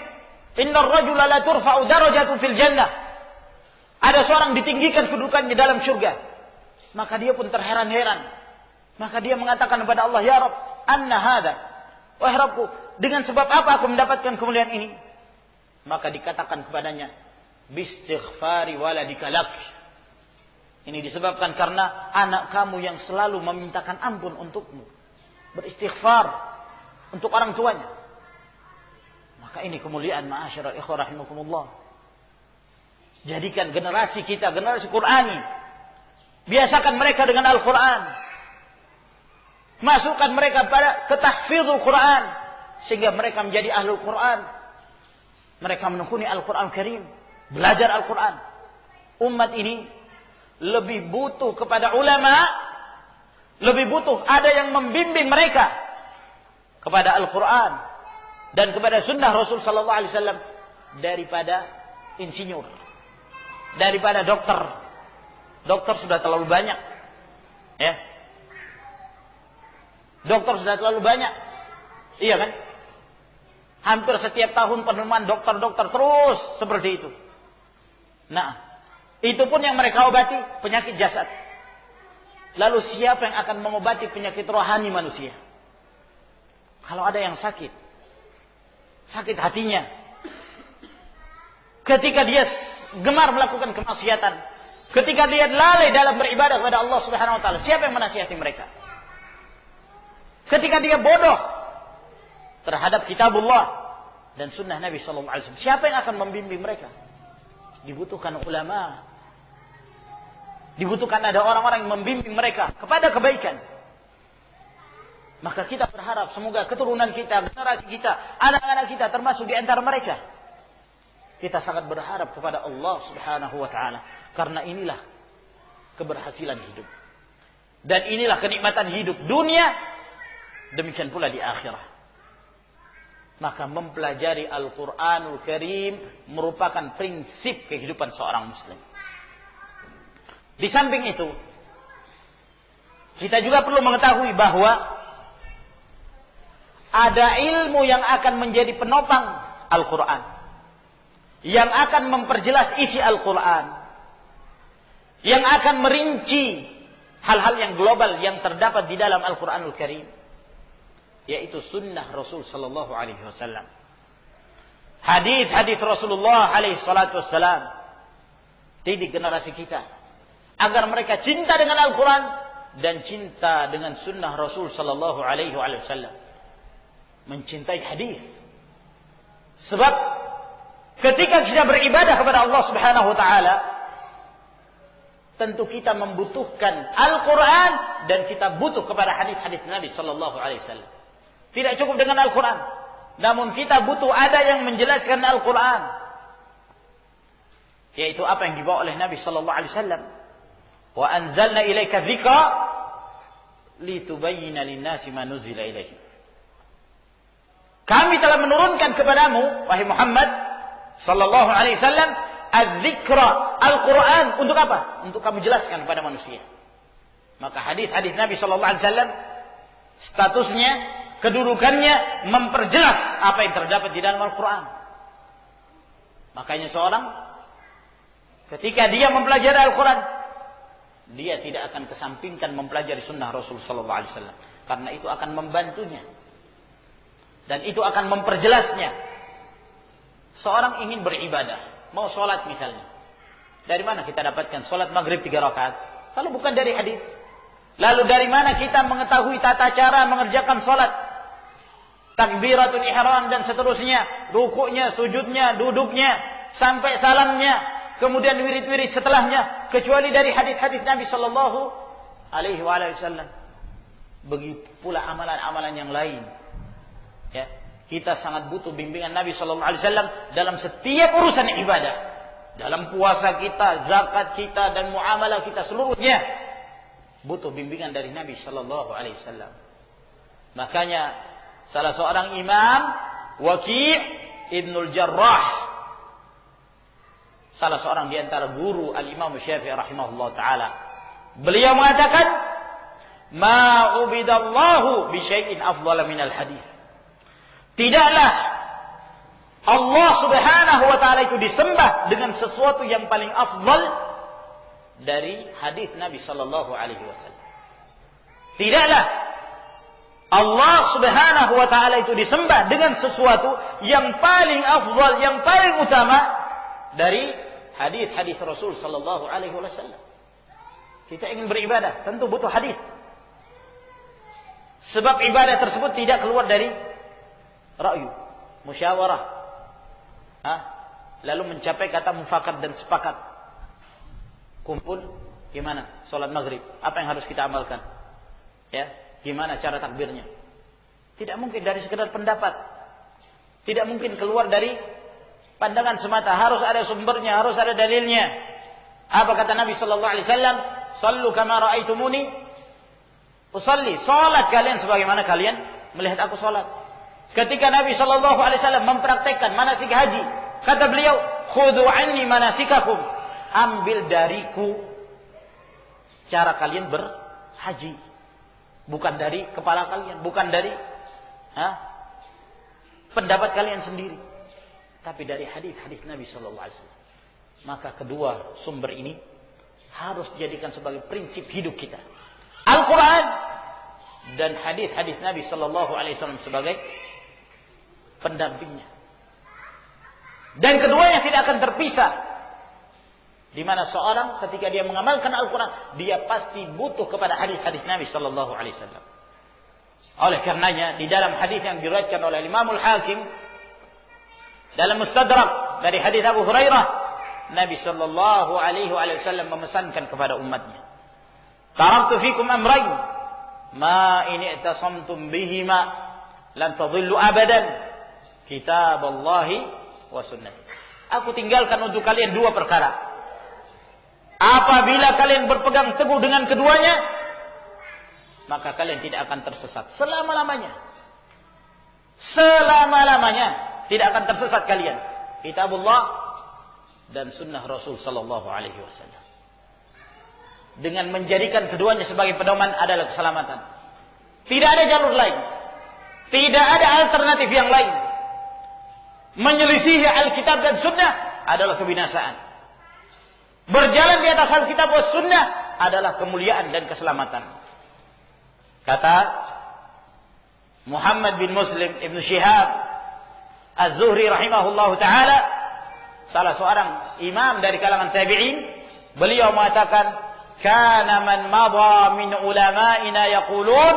Innar rajula la turfa'u darajatu fil jannah. Ada seorang ditinggikan kedudukannya dalam surga. Maka dia pun terheran-heran. Maka dia mengatakan kepada Allah, Ya Rabb, anna hada. Wahai Rabbku, dengan sebab apa aku mendapatkan kemuliaan ini? Maka dikatakan kepadanya, bistighfari waladika lak. Ini disebabkan karena anak kamu yang selalu memintakan ampun untukmu, beristighfar untuk orang tuanya. Maka ini kemuliaan, ma'asyiral ikhwah rahimakumullah. Jadikan generasi kita generasi Qur'ani. Biasakan mereka dengan Al-Quran. Masukkan mereka pada ketahfidul Quran, sehingga mereka menjadi ahlul Quran. Mereka menekuni Al-Quran Karim, belajar Al-Quran. Umat ini lebih butuh kepada ulama, lebih butuh ada yang membimbing mereka kepada Al-Quran dan kepada sunnah Rasul Sallallahu Alaihi Wasallam daripada insinyur, daripada dokter. Dokter sudah terlalu banyak, ya. Dokter sudah terlalu banyak, iya kan? Hampir setiap tahun penemuan dokter-dokter terus seperti itu. Nah, itu pun yang mereka obati penyakit jasad. Lalu siapa yang akan mengobati penyakit rohani manusia? Kalau ada yang sakit hatinya, ketika dia gemar melakukan kemaksiatan, ketika dia lalai dalam beribadah kepada Allah Subhanahu Wa Taala, siapa yang menasihati mereka? Ketika dia bodoh terhadap kitabullah dan sunnah Nabi Sallallahu Alaihi Wasallam, siapa yang akan membimbing mereka? Dibutuhkan ulama, dibutuhkan ada orang-orang yang membimbing mereka kepada kebaikan. Maka kita berharap semoga keturunan kita, generasi kita, anak-anak kita termasuk di antara mereka. Kita sangat berharap kepada Allah Subhanahu Wa Taala, karena inilah keberhasilan hidup dan inilah kenikmatan hidup dunia, demikian pula di akhirat. Maka mempelajari Al-Quranul Karim merupakan prinsip kehidupan seorang muslim. Di samping itu, kita juga perlu mengetahui bahwa ada ilmu yang akan menjadi penopang Al-Quran, yang akan memperjelas isi Al-Quran, yang akan merinci hal-hal yang global yang terdapat di dalam Al-Quranul Karim, yaitu sunnah Rasul Sallallahu Alaihi Wasallam. Hadis-hadis Rasulullah Alaihi Salatu Wassalam didik generasi kita agar mereka cinta dengan Al-Quran dan cinta dengan sunnah Rasul Sallallahu Alaihi Wasallam. Mencintai hadis. Sebab ketika kita beribadah kepada Allah Subhanahu Wa Taala, tentu kita membutuhkan Al-Quran dan kita butuh kepada hadis-hadis Nabi Sallallahu Alaihi Wasallam. Tidak cukup dengan Al-Quran, namun kita butuh ada yang menjelaskan Al-Quran, yaitu apa yang dibawa oleh Nabi Sallallahu Alaihi Wasallam. Wa anzalna ilaika dzikra litubayyana lin-nasi ma nuzila ilaihim. Kami telah menurunkan kepadamu wahai Muhammad sallallahu alaihi wasallam az-dzikra, Al-Qur'an untuk apa? Untuk kamu jelaskan kepada manusia. Maka hadis-hadis Nabi sallallahu alaihi wasallam statusnya, kedudukannya memperjelas apa yang terdapat di dalam Al-Qur'an. Makanya seorang ketika dia mempelajari Al-Qur'an, dia tidak akan kesampingkan mempelajari sunnah Rasul sallallahu alaihi wasallam, karena itu akan membantunya dan itu akan memperjelasnya. Seorang ingin beribadah, mau sholat misalnya. Dari mana kita dapatkan sholat maghrib 3 rakaat? Kalau bukan dari hadis. Lalu dari mana kita mengetahui tata cara mengerjakan sholat? Takbiratul ihram dan seterusnya. Rukuknya, sujudnya, duduknya, sampai salamnya. Kemudian wirid-wirid setelahnya. Kecuali dari hadis-hadis Nabi Sallallahu Alaihi Wasallam. Begitu pula amalan-amalan yang lain. Ya. Kita sangat butuh bimbingan Nabi Sallallahu Alaihi Wasallam dalam setiap urusan ibadah, dalam puasa kita, zakat kita, dan muamalah kita seluruhnya butuh bimbingan dari Nabi Sallallahu Alaihi Wasallam. Makanya salah seorang imam, Waqi' Ibnul Jarrah, salah seorang di antara guru Al-Imam Syafi'i rahimahullah taala, beliau mengatakan, "Ma ubidallahu bi syai'in afdhala minal hadis." Tidaklah Allah Subhanahu wa taala itu disembah dengan sesuatu yang paling afdal dari hadis Nabi sallallahu alaihi wasallam. Tidaklah Allah Subhanahu wa taala itu disembah dengan sesuatu yang paling afdal, yang paling utama dari hadis-hadis Rasul sallallahu alaihi wasallam. Kita ingin beribadah, tentu butuh hadis. Sebab ibadah tersebut tidak keluar dari ra'yu, musyawarah, lalu mencapai kata mufakat dan sepakat. Kumpul, gimana sholat maghrib? Apa yang harus kita amalkan? Ya, gimana cara takbirnya? Tidak mungkin dari sekedar pendapat. Tidak mungkin keluar dari pandangan semata. Harus ada sumbernya, harus ada dalilnya. Apa kata Nabi Sallallahu Alaihi Wasallam? Sallu kama ra'aitumuni usalli. Salat kalian sebagaimana kalian melihat aku salat. Ketika Nabi Shallallahu Alaihi Wasallam mempraktekkan manasik haji, kata beliau, "Khudhu anni manasikakum." Ambil dariku cara kalian berhaji, bukan dari kepala kalian, bukan dari pendapat kalian sendiri, tapi dari hadis-hadis Nabi Shallallahu Alaihi Wasallam. Maka kedua sumber ini harus dijadikan sebagai prinsip hidup kita. Al-Quran dan hadis-hadis Nabi Shallallahu Alaihi Wasallam sebagai pendampingnya. Dan keduanya tidak akan terpisah. Di mana seorang ketika dia mengamalkan Al-Quran, dia pasti butuh kepada hadis-hadis Nabi Sallallahu Alaihi Wasallam. Oleh karenanya, di dalam hadis yang diriwayatkan oleh Imamul Hakim dalam Mustadrak dari hadis Abu Hurairah, Nabi Sallallahu Alaihi Wasallam memesankan kepada umatnya, "Taraktu fikum amrayn, ma in i'tasamtum bihima lan tadhillu abadan. Kitab Allahi wa sunnah." Aku tinggalkan untuk kalian 2 perkara. Apabila kalian berpegang teguh dengan keduanya, maka kalian tidak akan tersesat selama-lamanya. Selama-lamanya tidak akan tersesat kalian. Kitabullah dan sunnah Rasul sallallahu alaihi wasallam. Dengan menjadikan keduanya sebagai pedoman adalah keselamatan. Tidak ada jalur lain. Tidak ada alternatif yang lain. Menyelisihi Alkitab dan Sunnah adalah kebinasaan. Berjalan di atas Alkitab dan Sunnah adalah kemuliaan dan keselamatan. Kata Muhammad bin Muslim Ibn Shihab Az-Zuhri rahimahullahu ta'ala, salah seorang imam dari kalangan tabi'in, beliau mengatakan, "Kana man madha min ulama'ina yaqulun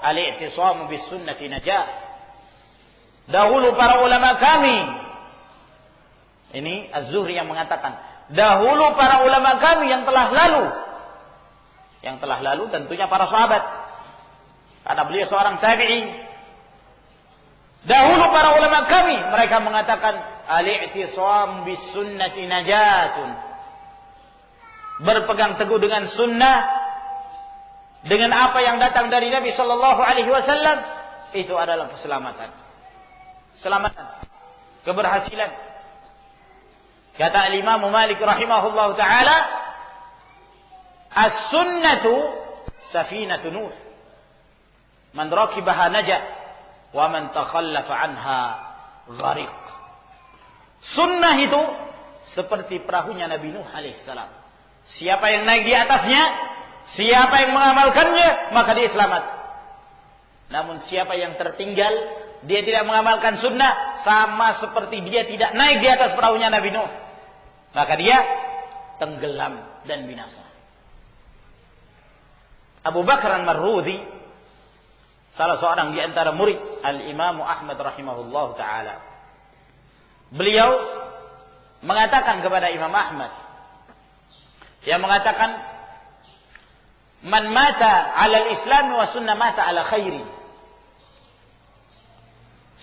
al-i'tisamu bis sunnati najah." Dahulu para ulama kami, ini Az-Zuhri yang mengatakan, dahulu para ulama kami yang telah lalu tentunya para sahabat, karena beliau seorang tabi'i. Dahulu para ulama kami, mereka mengatakan, al-i'tisam bis sunnati najatun. Berpegang teguh dengan sunnah dengan apa yang datang dari Nabi sallallahu alaihi wasallam, itu adalah keselamatan. Keselamatan, keberhasilan. Kata Imam Malik rahimahullahu taala, as-sunnatu safinatun nur. Man rakibaha naja wa man takhallafa anha gharq. Sunnah itu seperti perahunya Nabi Nuh alaihissalam. Siapa yang naik di atasnya, siapa yang mengamalkannya, maka dia selamat. Namun siapa yang tertinggal, dia tidak mengamalkan sunnah, sama seperti dia tidak naik di atas perahunya Nabi Nuh, maka dia tenggelam dan binasa. Abu Bakar Al-Marruzi, salah seorang di antara murid Al-Imam Ahmad rahimahullah ta'ala, beliau mengatakan kepada Imam Ahmad, yang mengatakan, man mata ala al-islam wa sunnah mata ala khairi.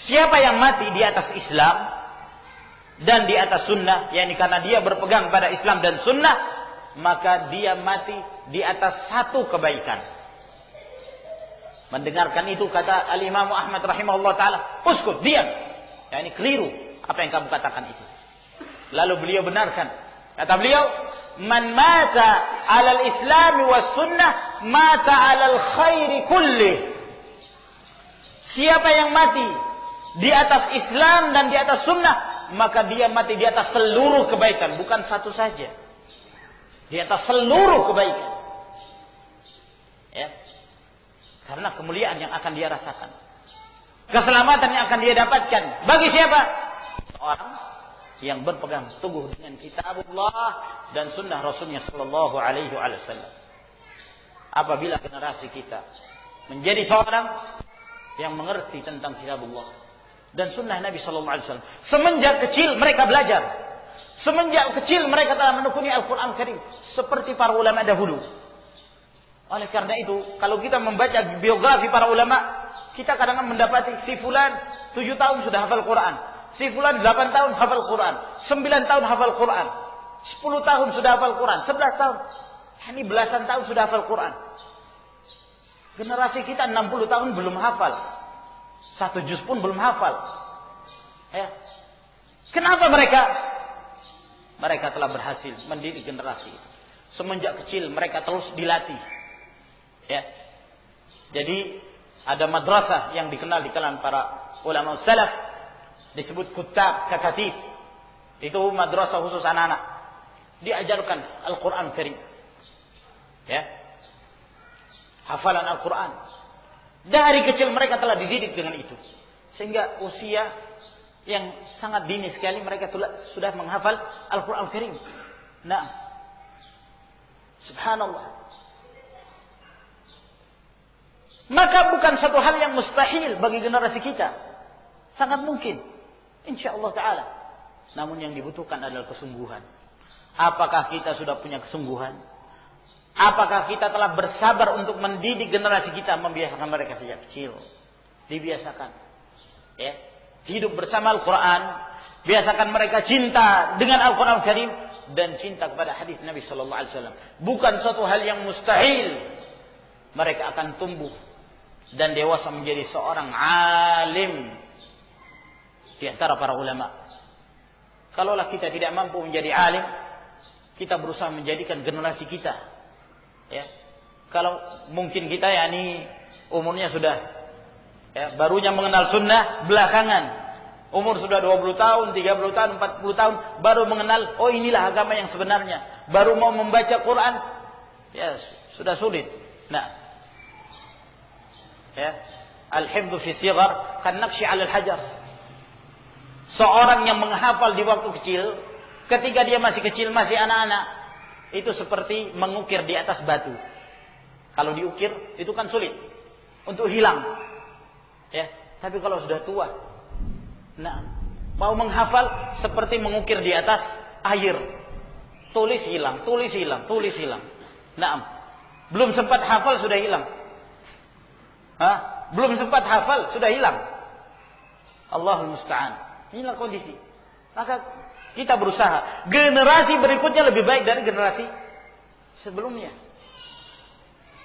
Siapa yang mati di atas Islam dan di atas sunnah, yakni karena dia berpegang pada Islam dan sunnah, maka dia mati di atas satu kebaikan. Mendengarkan itu, kata Al-Imam Ahmad rahimahullah ta'ala, uskut, diam, yakni keliru apa yang kamu katakan itu. Lalu beliau benarkan, kata beliau, man mata alal islami was sunnah mata alal khairi kullih. Siapa yang mati di atas Islam dan di atas sunnah, maka dia mati di atas seluruh kebaikan, bukan satu saja, di atas seluruh kebaikan, ya. Karena kemuliaan yang akan dia rasakan, keselamatan yang akan dia dapatkan. Bagi siapa? Orang yang berpegang teguh dengan kitabullah dan sunnah Rasulnya sallallahu alaihi wasallam. Apabila generasi kita menjadi seorang yang mengerti tentang kitabullah dan sunnah Nabi sallallahu alaihi wasallam, semenjak kecil mereka belajar, semenjak kecil mereka telah menekuni Al-Qur'an Karim seperti para ulama dahulu. Oleh karena itu, kalau kita membaca biografi para ulama, kita kadang-kadang mendapati si fulan 7 tahun sudah hafal Quran, si fulan 8 tahun hafal Quran, 9 tahun hafal Quran, 10 tahun sudah hafal Quran, 11 tahun, ini belasan tahun sudah hafal Quran. Generasi kita 60 tahun belum hafal, 1 juz pun belum hafal. Ya. Kenapa mereka? Mereka telah berhasil mendidik generasi itu. Semenjak kecil mereka terus dilatih. Ya. Jadi ada madrasah yang dikenal di kalangan para ulama salaf, disebut kutab kakatib. Itu madrasah khusus anak-anak, diajarkan Al-Quran Karim, ya, hafalan Al-Quran. Dari kecil mereka telah dididik dengan itu, sehingga usia yang sangat dini sekali mereka sudah menghafal Al-Quran Karim. Nah, subhanallah. Maka bukan satu hal yang mustahil bagi generasi kita, sangat mungkin, insyaallah ta'ala. Namun yang dibutuhkan adalah kesungguhan. Apakah kita sudah punya kesungguhan? Apakah kita telah bersabar untuk mendidik generasi kita, membiasakan mereka sejak kecil? Dibiasakan, ya, hidup bersama Al-Quran. Biasakan mereka cinta dengan Al-Quran Karim dan cinta kepada hadis Nabi Sallallahu Alaihi Wasallam. Bukan suatu hal yang mustahil. Mereka akan tumbuh dan dewasa menjadi seorang alim di antara para ulama. Kalaulah kita tidak mampu menjadi alim, kita berusaha menjadikan generasi kita, ya. Kalau mungkin kita, yakni umurnya sudah, ya, barunya mengenal sunnah belakangan, umur sudah 20 tahun, 30 tahun, 40 tahun, baru mengenal, oh inilah agama yang sebenarnya, baru mau membaca Quran, ya sudah sulit. Nah, ya, al-hifdzu fi sighar kan naqshi 'ala al-hajar. Seorang yang menghafal di waktu kecil, ketika dia masih kecil, masih anak-anak, itu seperti mengukir di atas batu. Kalau diukir itu kan sulit untuk hilang, ya. Tapi kalau sudah tua, nah, mau menghafal seperti mengukir di atas air. Tulis hilang, tulis hilang, tulis hilang. Nah, belum sempat hafal sudah hilang. Belum sempat hafal sudah hilang. Allahul musta'an. Inilah kondisi. Maka kita berusaha generasi berikutnya lebih baik dari generasi sebelumnya.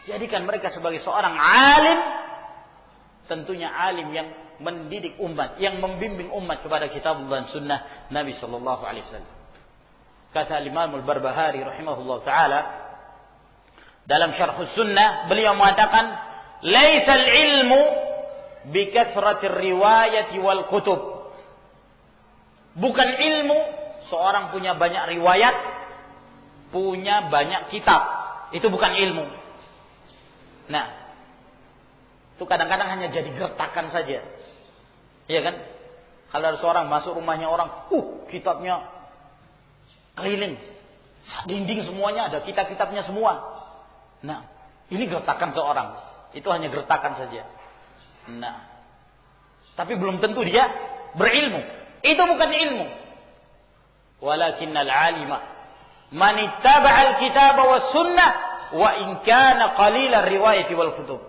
Jadikan mereka sebagai seorang alim, tentunya alim yang mendidik umat, yang membimbing umat kepada kitab dan sunnah Nabi sallallahu alaihi wasallam. Kata Imam Al-Barbahari rahimahullah taala dalam Syarh Sunnah, beliau mengatakan, "Laisal ilmu bi kathratir riwayati wal kutub." Bukan ilmu seorang punya banyak riwayat, punya banyak kitab. Itu bukan ilmu. Nah, itu kadang-kadang hanya jadi gertakan saja. Iya kan? Kalau ada seorang masuk rumahnya orang, kitabnya keliling. Dinding semuanya ada kitab-kitabnya semua. Nah, ini gertakan seorang. Itu hanya gertakan saja. Nah, tapi belum tentu dia berilmu. Itu bukan ilmu. Walakinnal alima man ittaba'al kitaba was sunnah wa in kana qalilan riwayati wal kutub.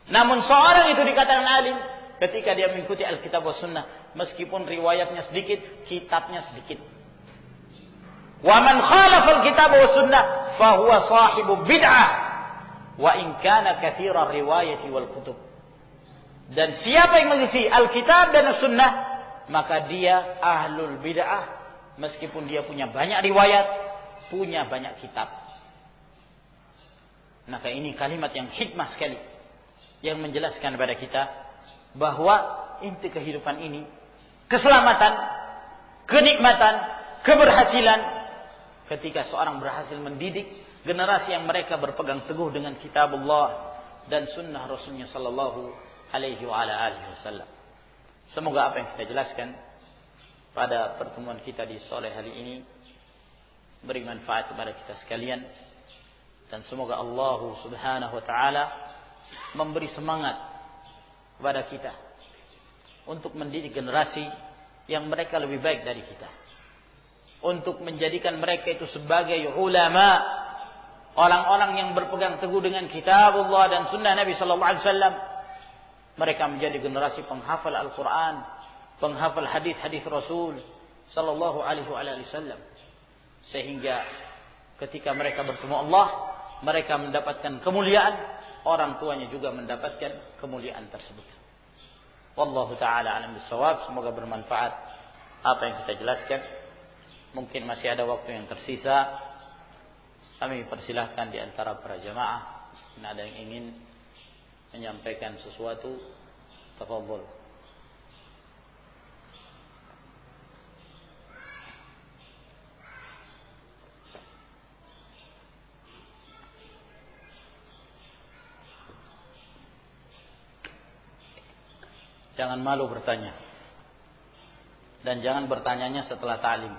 Namun seorang itu dikatakan alim ketika dia mengikuti Alkitab was sunnah, meskipun riwayatnya sedikit, kitabnya sedikit. Wa man khalafa al-kitab was sunnah fa huwa sahibu bid'ah wa in kana katsiran riwayati wal kutub. Dan siapa yang mengisi Alkitab dan Sunnah, maka dia ahlul bid'ah, meskipun dia punya banyak riwayat, punya banyak kitab. Maka ini kalimat yang hikmah sekali, yang menjelaskan kepada kita bahwa inti kehidupan ini, keselamatan, kenikmatan, keberhasilan, ketika seorang berhasil mendidik generasi yang mereka berpegang teguh dengan kitab Allah dan sunnah Rasulnya sallallahu alaihi wa ala alihi wasallam. Semoga apa yang kita jelaskan pada pertemuan kita di sore hari ini beri manfaat kepada kita sekalian, dan semoga Allah Subhanahu wa taala memberi semangat kepada kita untuk mendidik generasi yang mereka lebih baik dari kita, untuk menjadikan mereka itu sebagai ulama, orang-orang yang berpegang teguh dengan kitab Allah dan sunnah Nabi sallallahu alaihi wasallam. Mereka menjadi generasi penghafal Al-Quran, penghafal hadis-hadis Rasul sallallahu alaihi wasallam, sehingga ketika mereka bertemu Allah, mereka mendapatkan kemuliaan, orang tuanya juga mendapatkan kemuliaan tersebut. Wallahu taala alam bissawab. Semoga bermanfaat apa yang kita jelaskan. Mungkin masih ada waktu yang tersisa, kami persilahkan di antara para jamaah, jika ada yang ingin menyampaikan sesuatu, tafadhol. Jangan malu bertanya, dan jangan bertanyanya setelah ta'lim.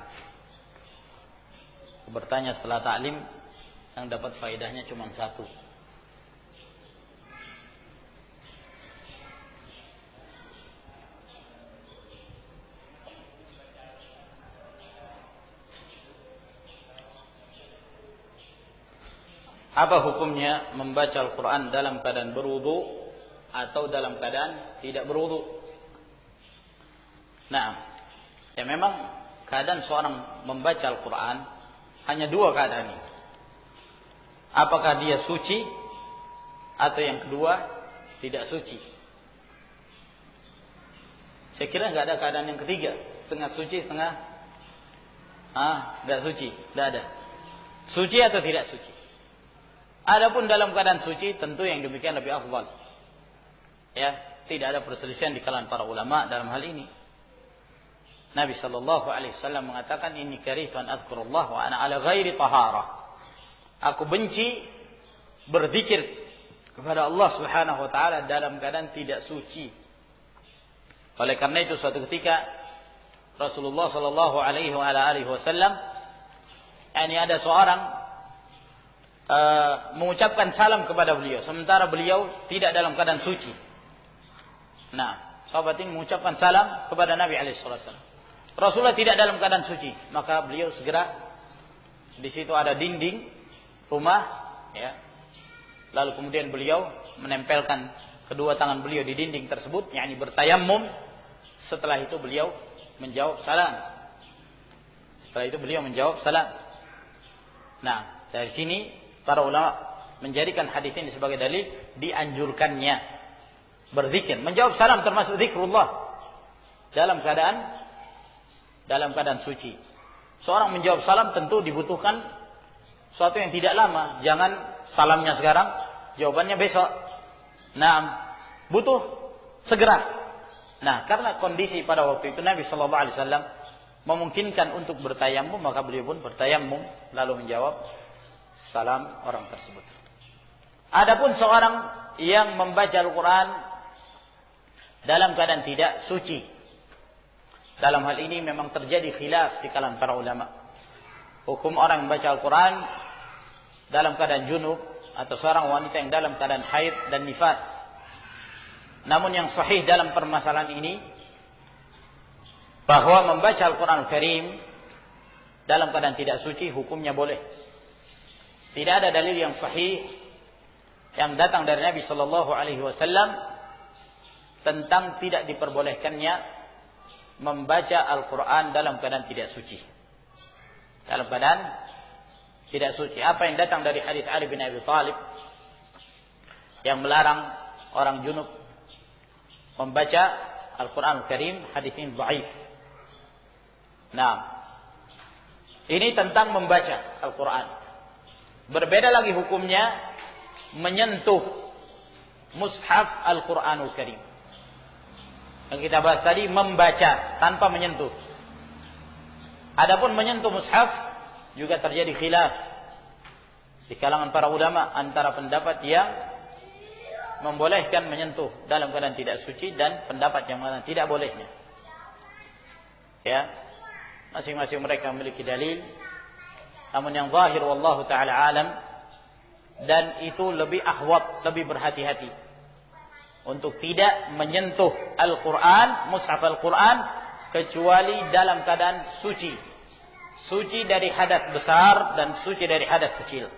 Bertanya setelah ta'lim yang dapat faedahnya cuma satu. Apa hukumnya membaca Al-Quran dalam keadaan berwudu atau dalam keadaan tidak berwudu? Nah, ya memang keadaan seorang membaca Al-Quran hanya dua keadaan ini. Apakah dia suci, atau yang kedua tidak suci. Saya kira nggak ada keadaan yang ketiga, setengah suci, setengah nggak suci, nggak ada. Suci atau tidak suci. Adapun dalam keadaan suci, tentu yang demikian lebih afdal. Ya, tidak ada perselisihan di kalangan para ulama dalam hal ini. Nabi sallallahu alaihi wasallam mengatakan, "Inni karihtu an adzkurullah wa ana ala ghairi taharah." Aku benci berzikir kepada Allah Subhanahu wa taala dalam keadaan tidak suci. Oleh karena itu suatu ketika Rasulullah sallallahu alaihi wasallam, ada seorang mengucapkan salam kepada beliau sementara beliau tidak dalam keadaan suci. Nah, sahabat ini mengucapkan salam kepada Nabi alaihi wasallam. Rasulullah tidak dalam keadaan suci, maka beliau segera, di situ ada dinding rumah, ya. Lalu kemudian beliau menempelkan kedua tangan beliau di dinding tersebut, yakni bertayammum. Setelah itu beliau menjawab salam. Nah, dari sini para ulama menjadikan hadis ini sebagai dalil dianjurkannya berzikir. Menjawab salam termasuk zikrullah dalam keadaan suci. Seorang menjawab salam tentu dibutuhkan suatu yang tidak lama. Jangan salamnya sekarang, jawabannya besok. Nah, butuh segera. Nah, karena kondisi pada waktu itu Nabi sallallahu alaihi wasallam memungkinkan untuk bertayamum, maka beliau pun bertayamum lalu menjawab salam orang tersebut. Adapun seorang yang membaca Al-Qur'an dalam keadaan tidak suci, dalam hal ini memang terjadi khilaf di kalangan para ulama. Hukum orang membaca Al-Quran dalam keadaan junub atau seorang wanita yang dalam keadaan haid dan nifas. Namun yang sahih dalam permasalahan ini bahwa membaca Al-Quran Al-Karim dalam keadaan tidak suci hukumnya boleh. Tidak ada dalil yang sahih yang datang dari Nabi Sallallahu Alaihi Wasallam tentang tidak diperbolehkannya membaca Al-Quran dalam keadaan tidak suci. Dalam keadaan tidak suci. Apa yang datang dari hadits Ali bin Abi Thalib yang melarang orang junub membaca Al-Quran Al-Karim, hadits ini dhaif. Nah, ini tentang membaca Al-Quran. Berbeda lagi hukumnya menyentuh mushaf Al-Quranul Karim. Yang kita bahas tadi membaca tanpa menyentuh. Adapun menyentuh mushaf juga terjadi khilaf di kalangan para ulama antara pendapat yang membolehkan menyentuh dalam keadaan tidak suci dan pendapat yang mengatakan tidak bolehnya. Ya, masing-masing mereka memiliki dalil. Namun yang zahir wallahu taala alam, dan itu lebih ahwat, lebih berhati-hati untuk tidak menyentuh Al-Quran, mushaf Al-Quran kecuali dalam keadaan suci. Suci dari hadas besar dan suci dari hadas kecil.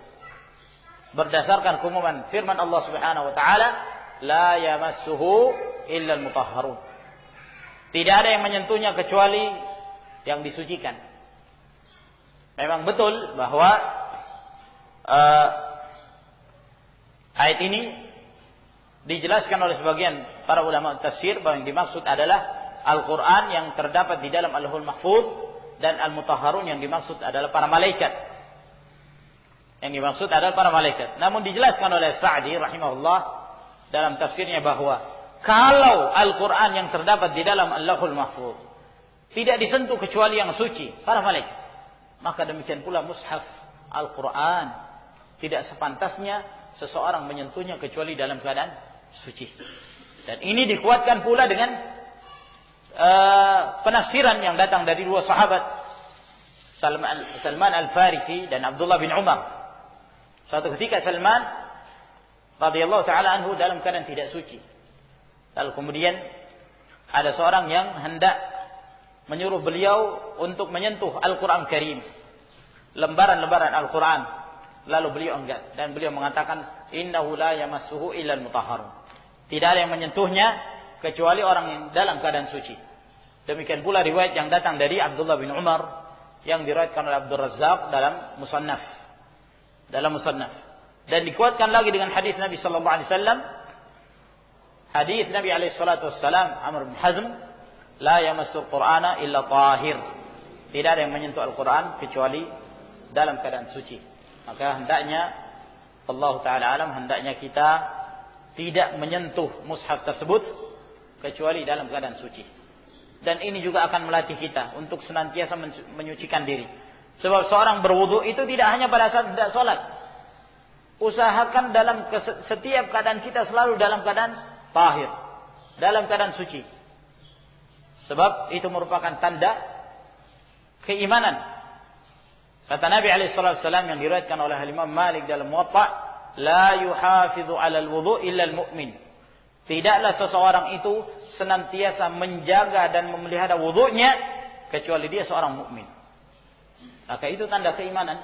Berdasarkan keumuman firman Allah Subhanahu wa taala, la yamassuhu illa al-mutahharun. Tidak ada yang menyentuhnya kecuali yang disucikan. Memang betul bahwa ayat ini dijelaskan oleh sebagian para ulama tafsir bahwa yang dimaksud adalah Al-Quran yang terdapat di dalam Al-Lauhul Mahfuz, dan Al-Mutahharun yang dimaksud adalah para malaikat. Yang dimaksud adalah para malaikat. Namun dijelaskan oleh Sa'di rahimahullah dalam tafsirnya bahwa kalau Al-Quran yang terdapat di dalam Al-Lauhul Mahfuz tidak disentuh kecuali yang suci, para malaikat, maka demikian pula mushaf Al-Quran tidak sepantasnya seseorang menyentuhnya kecuali dalam keadaan suci. Dan ini dikuatkan pula dengan penafsiran yang datang dari dua sahabat, Salman Al-Farisi dan Abdullah bin Umar. Suatu ketika Salman radhiyallahu taala anhu dalam keadaan tidak suci. Lalu kemudian ada seorang yang hendak menyuruh beliau untuk menyentuh Al-Quran Karim, lembaran-lembaran Al-Quran. Lalu beliau enggan dan beliau mengatakan, innahu la yamassuhu illa al-mutahharun. Tidak ada yang menyentuhnya kecuali orang yang dalam keadaan suci. Demikian pula riwayat yang datang dari Abdullah bin Umar yang diriwayatkan oleh Abdul Razzaq dalam Musannaf. Dan dikuatkan lagi dengan hadis Nabi sallallahu alaihi wasallam. Hadis Nabi alaihi salatu wasallam, Amr bin Hazm, la yamassul Qur'ana illa tahir. Tidak ada yang menyentuh Al-Quran kecuali dalam keadaan suci. Maka hendaknya Allah taala alam, hendaknya kita tidak menyentuh mushaf tersebut kecuali dalam keadaan suci. Dan ini juga akan melatih kita untuk senantiasa menyucikan diri. Sebab seorang berwudu itu tidak hanya pada saat hendak sholat. Usahakan dalam setiap keadaan kita selalu dalam keadaan tahir, dalam keadaan suci. Sebab itu merupakan tanda keimanan. Kata Nabi SAW yang diriwayatkan oleh Imam Malik dalam Muwatta, la yuhafidhu 'ala al-wudu' illa al-mu'min. Tidaklah seseorang itu senantiasa menjaga dan memelihara wudunya kecuali dia seorang mukmin. Maka itu tanda keimanan.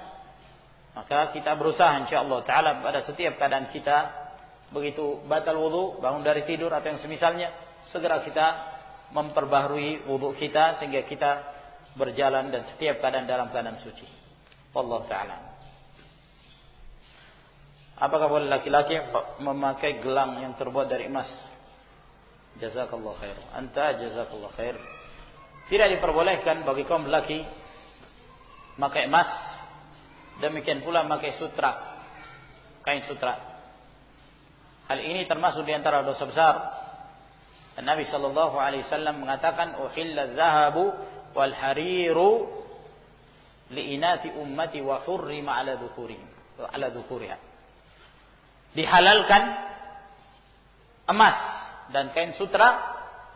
Maka kita berusaha insyaallah taala pada setiap keadaan kita, begitu batal wudu, bangun dari tidur atau yang semisalnya, segera kita memperbaharui wudu kita sehingga kita berjalan dan setiap keadaan dalam keadaan suci. Wallahu taala. Apakah boleh laki-laki memakai gelang yang terbuat dari emas? Jazakallahu khair. Anta jazakallahu khair. Tidak diperbolehkan bagi kaum lelaki memakai emas. Demikian pula memakai sutra, kain sutra. Hal ini termasuk di antara dosa besar. Dan Nabi sallallahu alaihi wasallam mengatakan uhilla dzahabu wal hariru li inati ummati wa hurrima ala dhukuriha. Dihalalkan emas dan kain sutra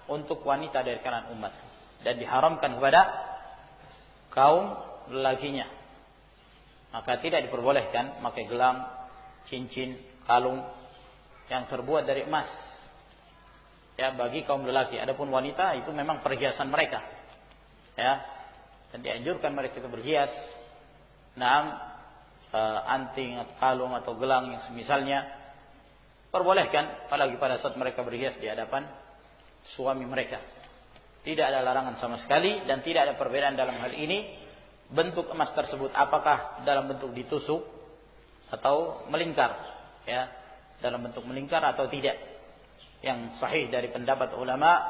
untuk wanita dari kalangan umat dan diharamkan kepada kaum lelakinya. Maka tidak diperbolehkan pakai gelang, cincin, kalung yang terbuat dari emas. Ya, bagi kaum lelaki. Adapun wanita itu memang perhiasan mereka. Ya. Dan dianjurkan mereka itu berhias. Anting atau kalung atau gelang yang semisalnya perbolehkan, apalagi pada saat mereka berhias di hadapan suami mereka. Tidak ada larangan sama sekali dan tidak ada perbedaan dalam hal ini. Bentuk emas tersebut apakah dalam bentuk ditusuk atau melingkar, ya, dalam bentuk melingkar atau tidak. Yang sahih dari pendapat ulama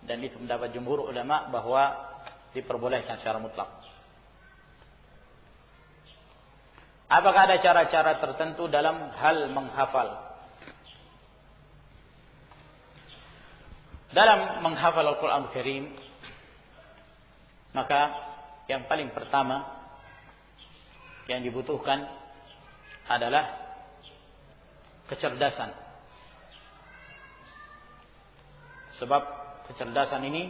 dan itu pendapat jumhur ulama bahwa diperbolehkan secara mutlak. Apakah ada cara-cara tertentu dalam hal menghafal? Dalam menghafal Al-Quran Al-Karim, maka yang paling pertama yang dibutuhkan adalah kecerdasan. Sebab kecerdasan ini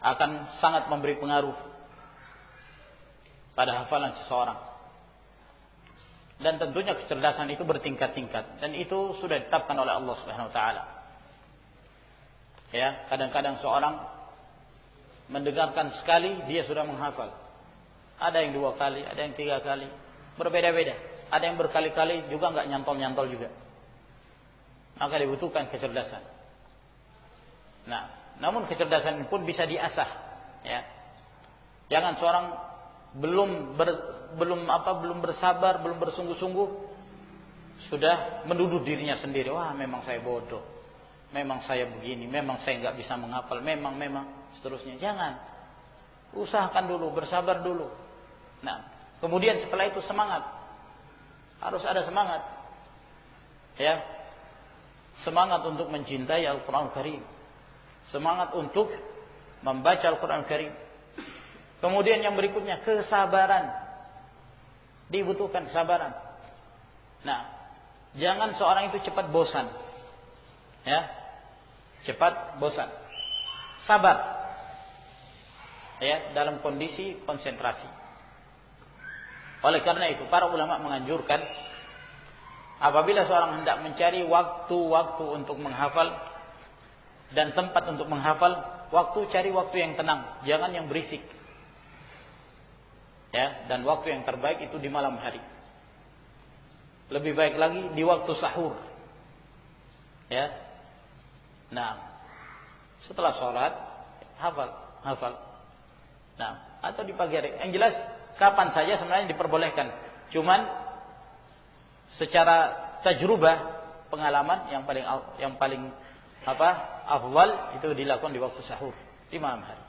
akan sangat memberi pengaruh pada hafalan seseorang. Dan tentunya kecerdasan itu bertingkat-tingkat dan itu sudah ditetapkan oleh Allah Subhanahu wa taala. Ya, kadang-kadang seorang mendengarkan sekali dia sudah menghafal. Ada yang 2 kali, ada yang 3 kali, berbeda-beda. Ada yang berkali-kali juga enggak nyantol-nyantol juga. Maka dibutuhkan kecerdasan. Nah, namun kecerdasan pun bisa diasah, ya. Jangan seorang belum bersabar, belum bersungguh-sungguh sudah menuduh dirinya sendiri. Wah, memang saya bodoh. Memang saya begini, memang saya enggak bisa menghafal, memang seterusnya. Jangan. Usahakan dulu, bersabar dulu. Nah, kemudian setelah itu semangat. Harus ada semangat. Ya. Semangat untuk mencintai Al-Qur'an Al-Karim. Semangat untuk membaca Al-Qur'an Al-Karim. Kemudian yang berikutnya kesabaran. Dibutuhkan kesabaran. Nah, jangan seorang itu cepat bosan. Ya. Cepat bosan. Sabar. Ya, dalam kondisi konsentrasi. Oleh karena itu para ulama menganjurkan apabila seorang hendak mencari waktu-waktu untuk menghafal dan tempat untuk menghafal, cari waktu yang tenang, jangan yang berisik. Ya, dan waktu yang terbaik itu di malam hari. Lebih baik lagi di waktu sahur. Ya. Nah, setelah sholat hafal. Nah, atau di pagi hari. Yang jelas kapan saja sebenarnya diperbolehkan. Cuman secara tajrubah, pengalaman yang paling afdal itu dilakukan di waktu sahur, di malam hari.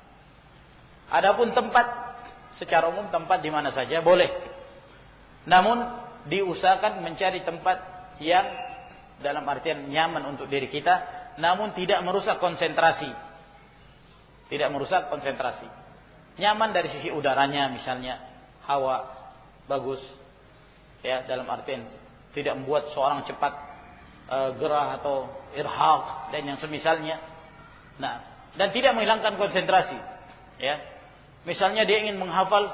Adapun tempat, secara umum tempat di mana saja boleh. Namun diusahakan mencari tempat yang dalam artian nyaman untuk diri kita, namun tidak merusak konsentrasi. Tidak merusak konsentrasi. Nyaman dari sisi udaranya misalnya, hawa bagus. Ya, dalam artian tidak membuat seorang cepat gerah atau irhaq dan yang semisalnya. Nah, dan tidak menghilangkan konsentrasi. Ya. Misalnya dia ingin menghafal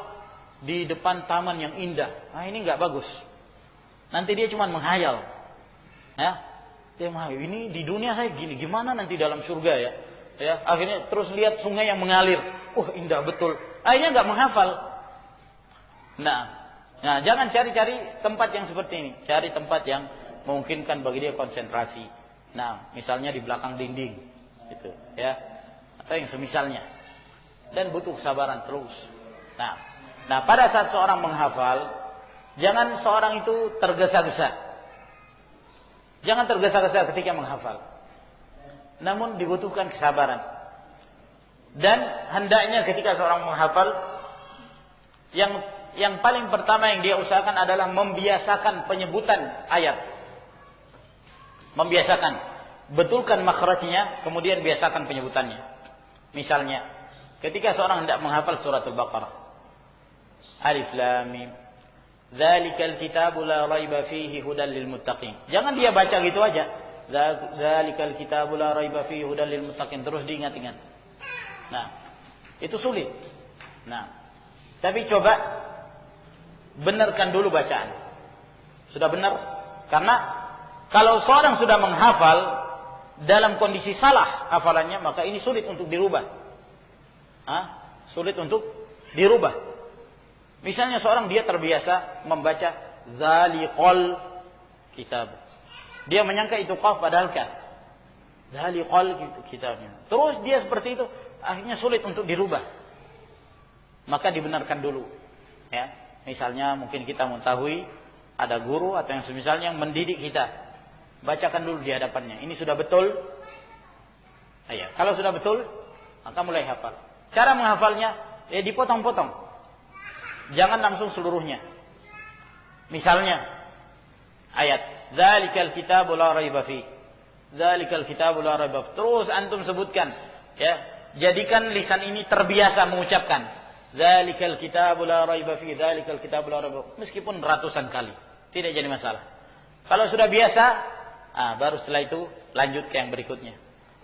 di depan taman yang indah. Nah, ini enggak bagus. Nanti dia cuma menghayal. Ya. Dia menghayal, ini di dunia saya gini, gimana nanti dalam surga ya? Ya, akhirnya terus lihat sungai yang mengalir. Indah betul. Akhirnya enggak menghafal. Nah, jangan cari-cari tempat yang seperti ini. Cari tempat yang memungkinkan bagi dia konsentrasi. Nah, misalnya di belakang dinding, gitu, ya. Atau yang semisalnya. Dan butuh kesabaran terus. Nah, pada saat seorang menghafal, Jangan seorang itu tergesa-gesa. Jangan tergesa-gesa ketika menghafal. Namun dibutuhkan kesabaran. Dan hendaknya ketika seorang menghafal, yang paling pertama yang dia usahakan adalah membiasakan penyebutan ayat. Membiasakan. Betulkan makhrajnya, kemudian biasakan penyebutannya. Misalnya, ketika seorang hendak menghafal surat Al-Baqarah. Alif Lam Mim. Dzalikal kitabu la raiba fihi hudal lil muttaqin. Jangan dia baca gitu aja. Dzalikal kitabu la raiba fihi hudal lil muttaqin, terus diingat-ingat. Nah, itu sulit. Nah, tapi coba benarkan dulu bacaan. Sudah benar? Karena kalau seorang sudah menghafal dalam kondisi salah hafalannya, maka ini sulit untuk dirubah. Sulit untuk dirubah. Misalnya seorang dia terbiasa membaca zalikal kitab. Dia menyangka itu qaf padahal kan. Zalikal kitabnya. Terus dia seperti itu, akhirnya sulit untuk dirubah. Maka dibenarkan dulu. Ya, misalnya mungkin kita mengetahui ada guru atau yang semisalnya yang mendidik kita. Bacakan dulu di hadapannya. Ini sudah betul? Ya, kalau sudah betul, maka mulai hafal. Cara menghafalnya dipotong-potong. Jangan langsung seluruhnya. Misalnya ayat Dzalikal kitabu la raiba fi. Dzalikal kitabu la raiba fi. Terus antum sebutkan, ya. Jadikan lisan ini terbiasa mengucapkan Dzalikal kitabu la raiba fi, dzalikal kitabu la raiba fi. Meskipun ratusan kali, tidak jadi masalah. Kalau sudah biasa, baru setelah itu lanjut ke yang berikutnya.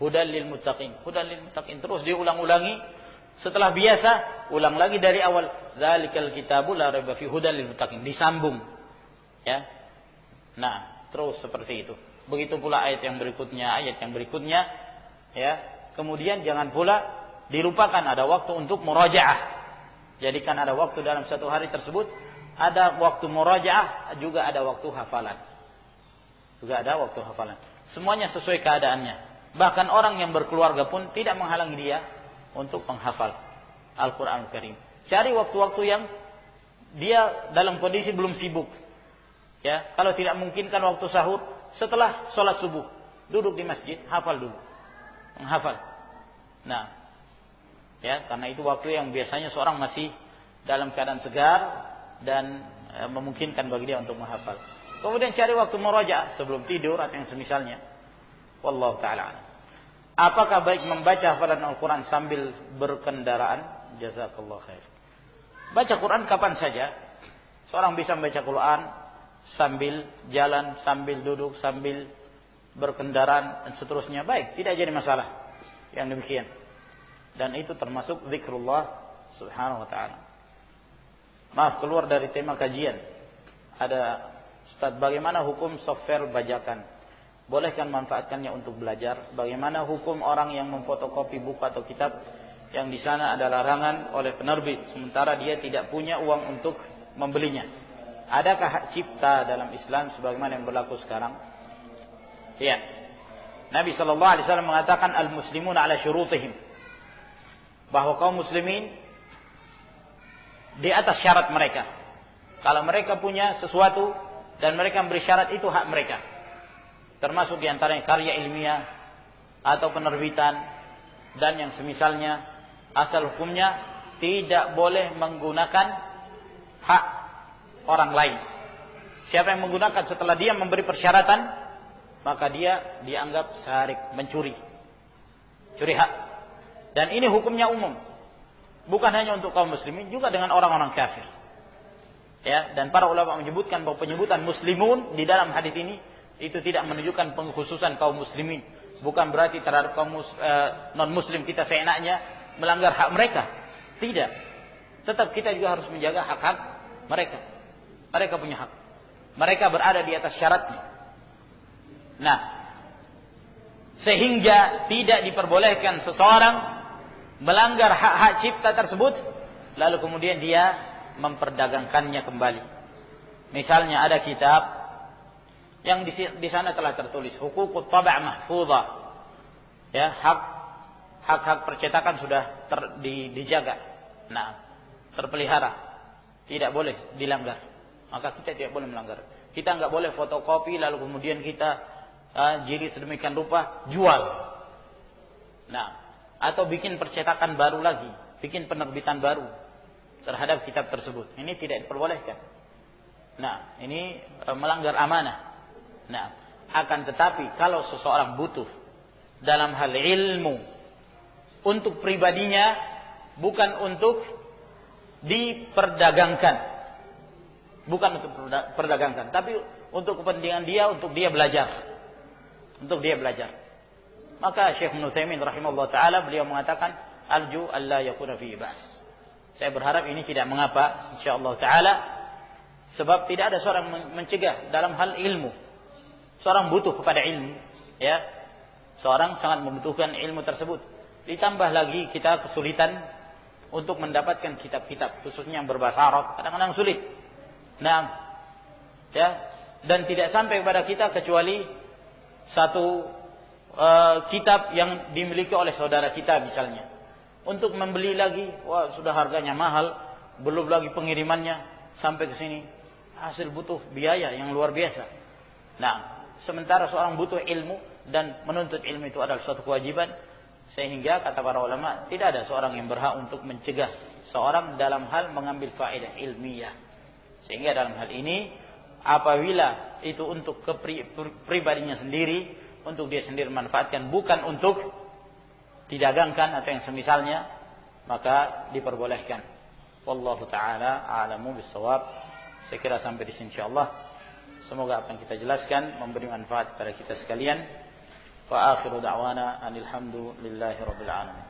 Hudal lil muttaqin. Hudal lil muttaqin, terus diulang-ulangi. Setelah biasa, ulang lagi dari awal. Dzalikal kitabu la raiba fi hudal lil muttaqin. Disambung. Ya. Nah, terus seperti itu. Begitu pula ayat yang berikutnya, ya. Kemudian jangan pula dilupakan ada waktu untuk murajaah. Jadikan ada waktu dalam satu hari tersebut, ada waktu murajaah, juga ada waktu hafalan. Semuanya sesuai keadaannya. Bahkan orang yang berkeluarga pun tidak menghalangi dia untuk menghafal Al-Quran Al-Karim. Cari waktu-waktu yang dia dalam kondisi belum sibuk. Ya, kalau tidak memungkinkan waktu sahur, setelah sholat subuh, duduk di masjid, hafal dulu. Menghafal. Nah, ya, karena itu waktu yang biasanya seorang masih dalam keadaan segar dan memungkinkan bagi dia untuk menghafal. Kemudian cari waktu murajaah sebelum tidur atau yang semisalnya. Wallahu ta'ala. Apakah baik membaca hafalan Al-Quran sambil berkendaraan? Jazakallah khair. Baca Quran kapan saja. Seorang bisa membaca Quran sambil jalan, sambil duduk, sambil berkendaraan dan seterusnya. Baik, tidak jadi masalah yang demikian. Dan itu termasuk zikrullah subhanahu wa ta'ala. Maaf, keluar dari tema kajian. Ada, Ustaz, bagaimana hukum software bajakan? Bolehkan manfaatkannya untuk belajar? Bagaimana hukum orang yang memfotokopi buku atau kitab yang di sana ada larangan oleh penerbit, sementara dia tidak punya uang untuk membelinya? Adakah hak cipta dalam Islam sebagaimana yang berlaku sekarang? Iya. Nabi SAW mengatakan al-muslimun ala syurutihim. Bahwa kaum muslimin di atas syarat mereka. Kalau mereka punya sesuatu dan mereka memberi syarat, itu hak mereka. Termasuk diantaranya karya ilmiah atau penerbitan dan yang semisalnya. Asal hukumnya tidak boleh menggunakan hak orang lain. Siapa yang menggunakan setelah dia memberi persyaratan, maka dia dianggap syarik, mencuri, curi hak. Dan ini hukumnya umum, bukan hanya untuk kaum muslimin, juga dengan orang-orang kafir. Ya, dan para ulama menyebutkan bahwa penyebutan muslimun di dalam hadis ini itu tidak menunjukkan pengkhususan kaum muslimin. Bukan berarti terhadap kaum non-muslim kita seenaknya melanggar hak mereka. Tidak. Tetap kita juga harus menjaga hak-hak mereka. Mereka punya hak. Mereka berada di atas syaratnya. Nah, sehingga tidak diperbolehkan seseorang melanggar hak-hak cipta tersebut, lalu kemudian dia memperdagangkannya kembali. Misalnya ada kitab yang di sana telah tertulis hukukut tab'a mahfuzah. Ya, hak-hak percetakan sudah dijaga. Nah, terpelihara. Tidak boleh dilanggar. maka kita tidak boleh melanggar. Kita nggak boleh fotokopi lalu kemudian kita jilid sedemikian rupa jual. Nah, atau bikin percetakan baru lagi, bikin penerbitan baru terhadap kitab tersebut. Ini tidak diperbolehkan. Nah, ini melanggar amanah. Nah, akan tetapi kalau seseorang butuh dalam hal ilmu untuk pribadinya, bukan untuk diperdagangkan, bukan untuk perdagangkan, tapi untuk kepentingan dia, untuk dia belajar, maka Syekh Ibnu Utsaimin rahimahullah taala beliau mengatakan arju alla yakuna fi bas. Saya berharap ini tidak mengapa insyaallah taala, sebab tidak ada seorang mencegah dalam hal ilmu. Seorang butuh kepada ilmu, ya. Seorang sangat membutuhkan ilmu tersebut. Ditambah lagi kita kesulitan untuk mendapatkan kitab-kitab, khususnya yang berbahasa Arab, kadang-kadang sulit. Nah, ya, dan tidak sampai kepada kita kecuali satu kitab yang dimiliki oleh saudara kita misalnya. Untuk membeli lagi, wah sudah harganya mahal, belum lagi pengirimannya sampai ke sini. Hasil butuh biaya yang luar biasa. Nah, sementara seorang butuh ilmu dan menuntut ilmu itu adalah suatu kewajiban, sehingga kata para ulama tidak ada seorang yang berhak untuk mencegah seorang dalam hal mengambil faedah ilmiah. Sehingga dalam hal ini apabila itu untuk pribadinya sendiri, untuk dia sendiri manfaatkan, bukan untuk didagangkan atau yang semisalnya, maka diperbolehkan. Wallahu taala a'lamu bis-shawab. Saya kira sampai di sini insyaallah. Semoga apa yang kita jelaskan memberi manfaat kepada kita sekalian. Wa akhiru da'wana anil hamdulillahi rabbil alamin.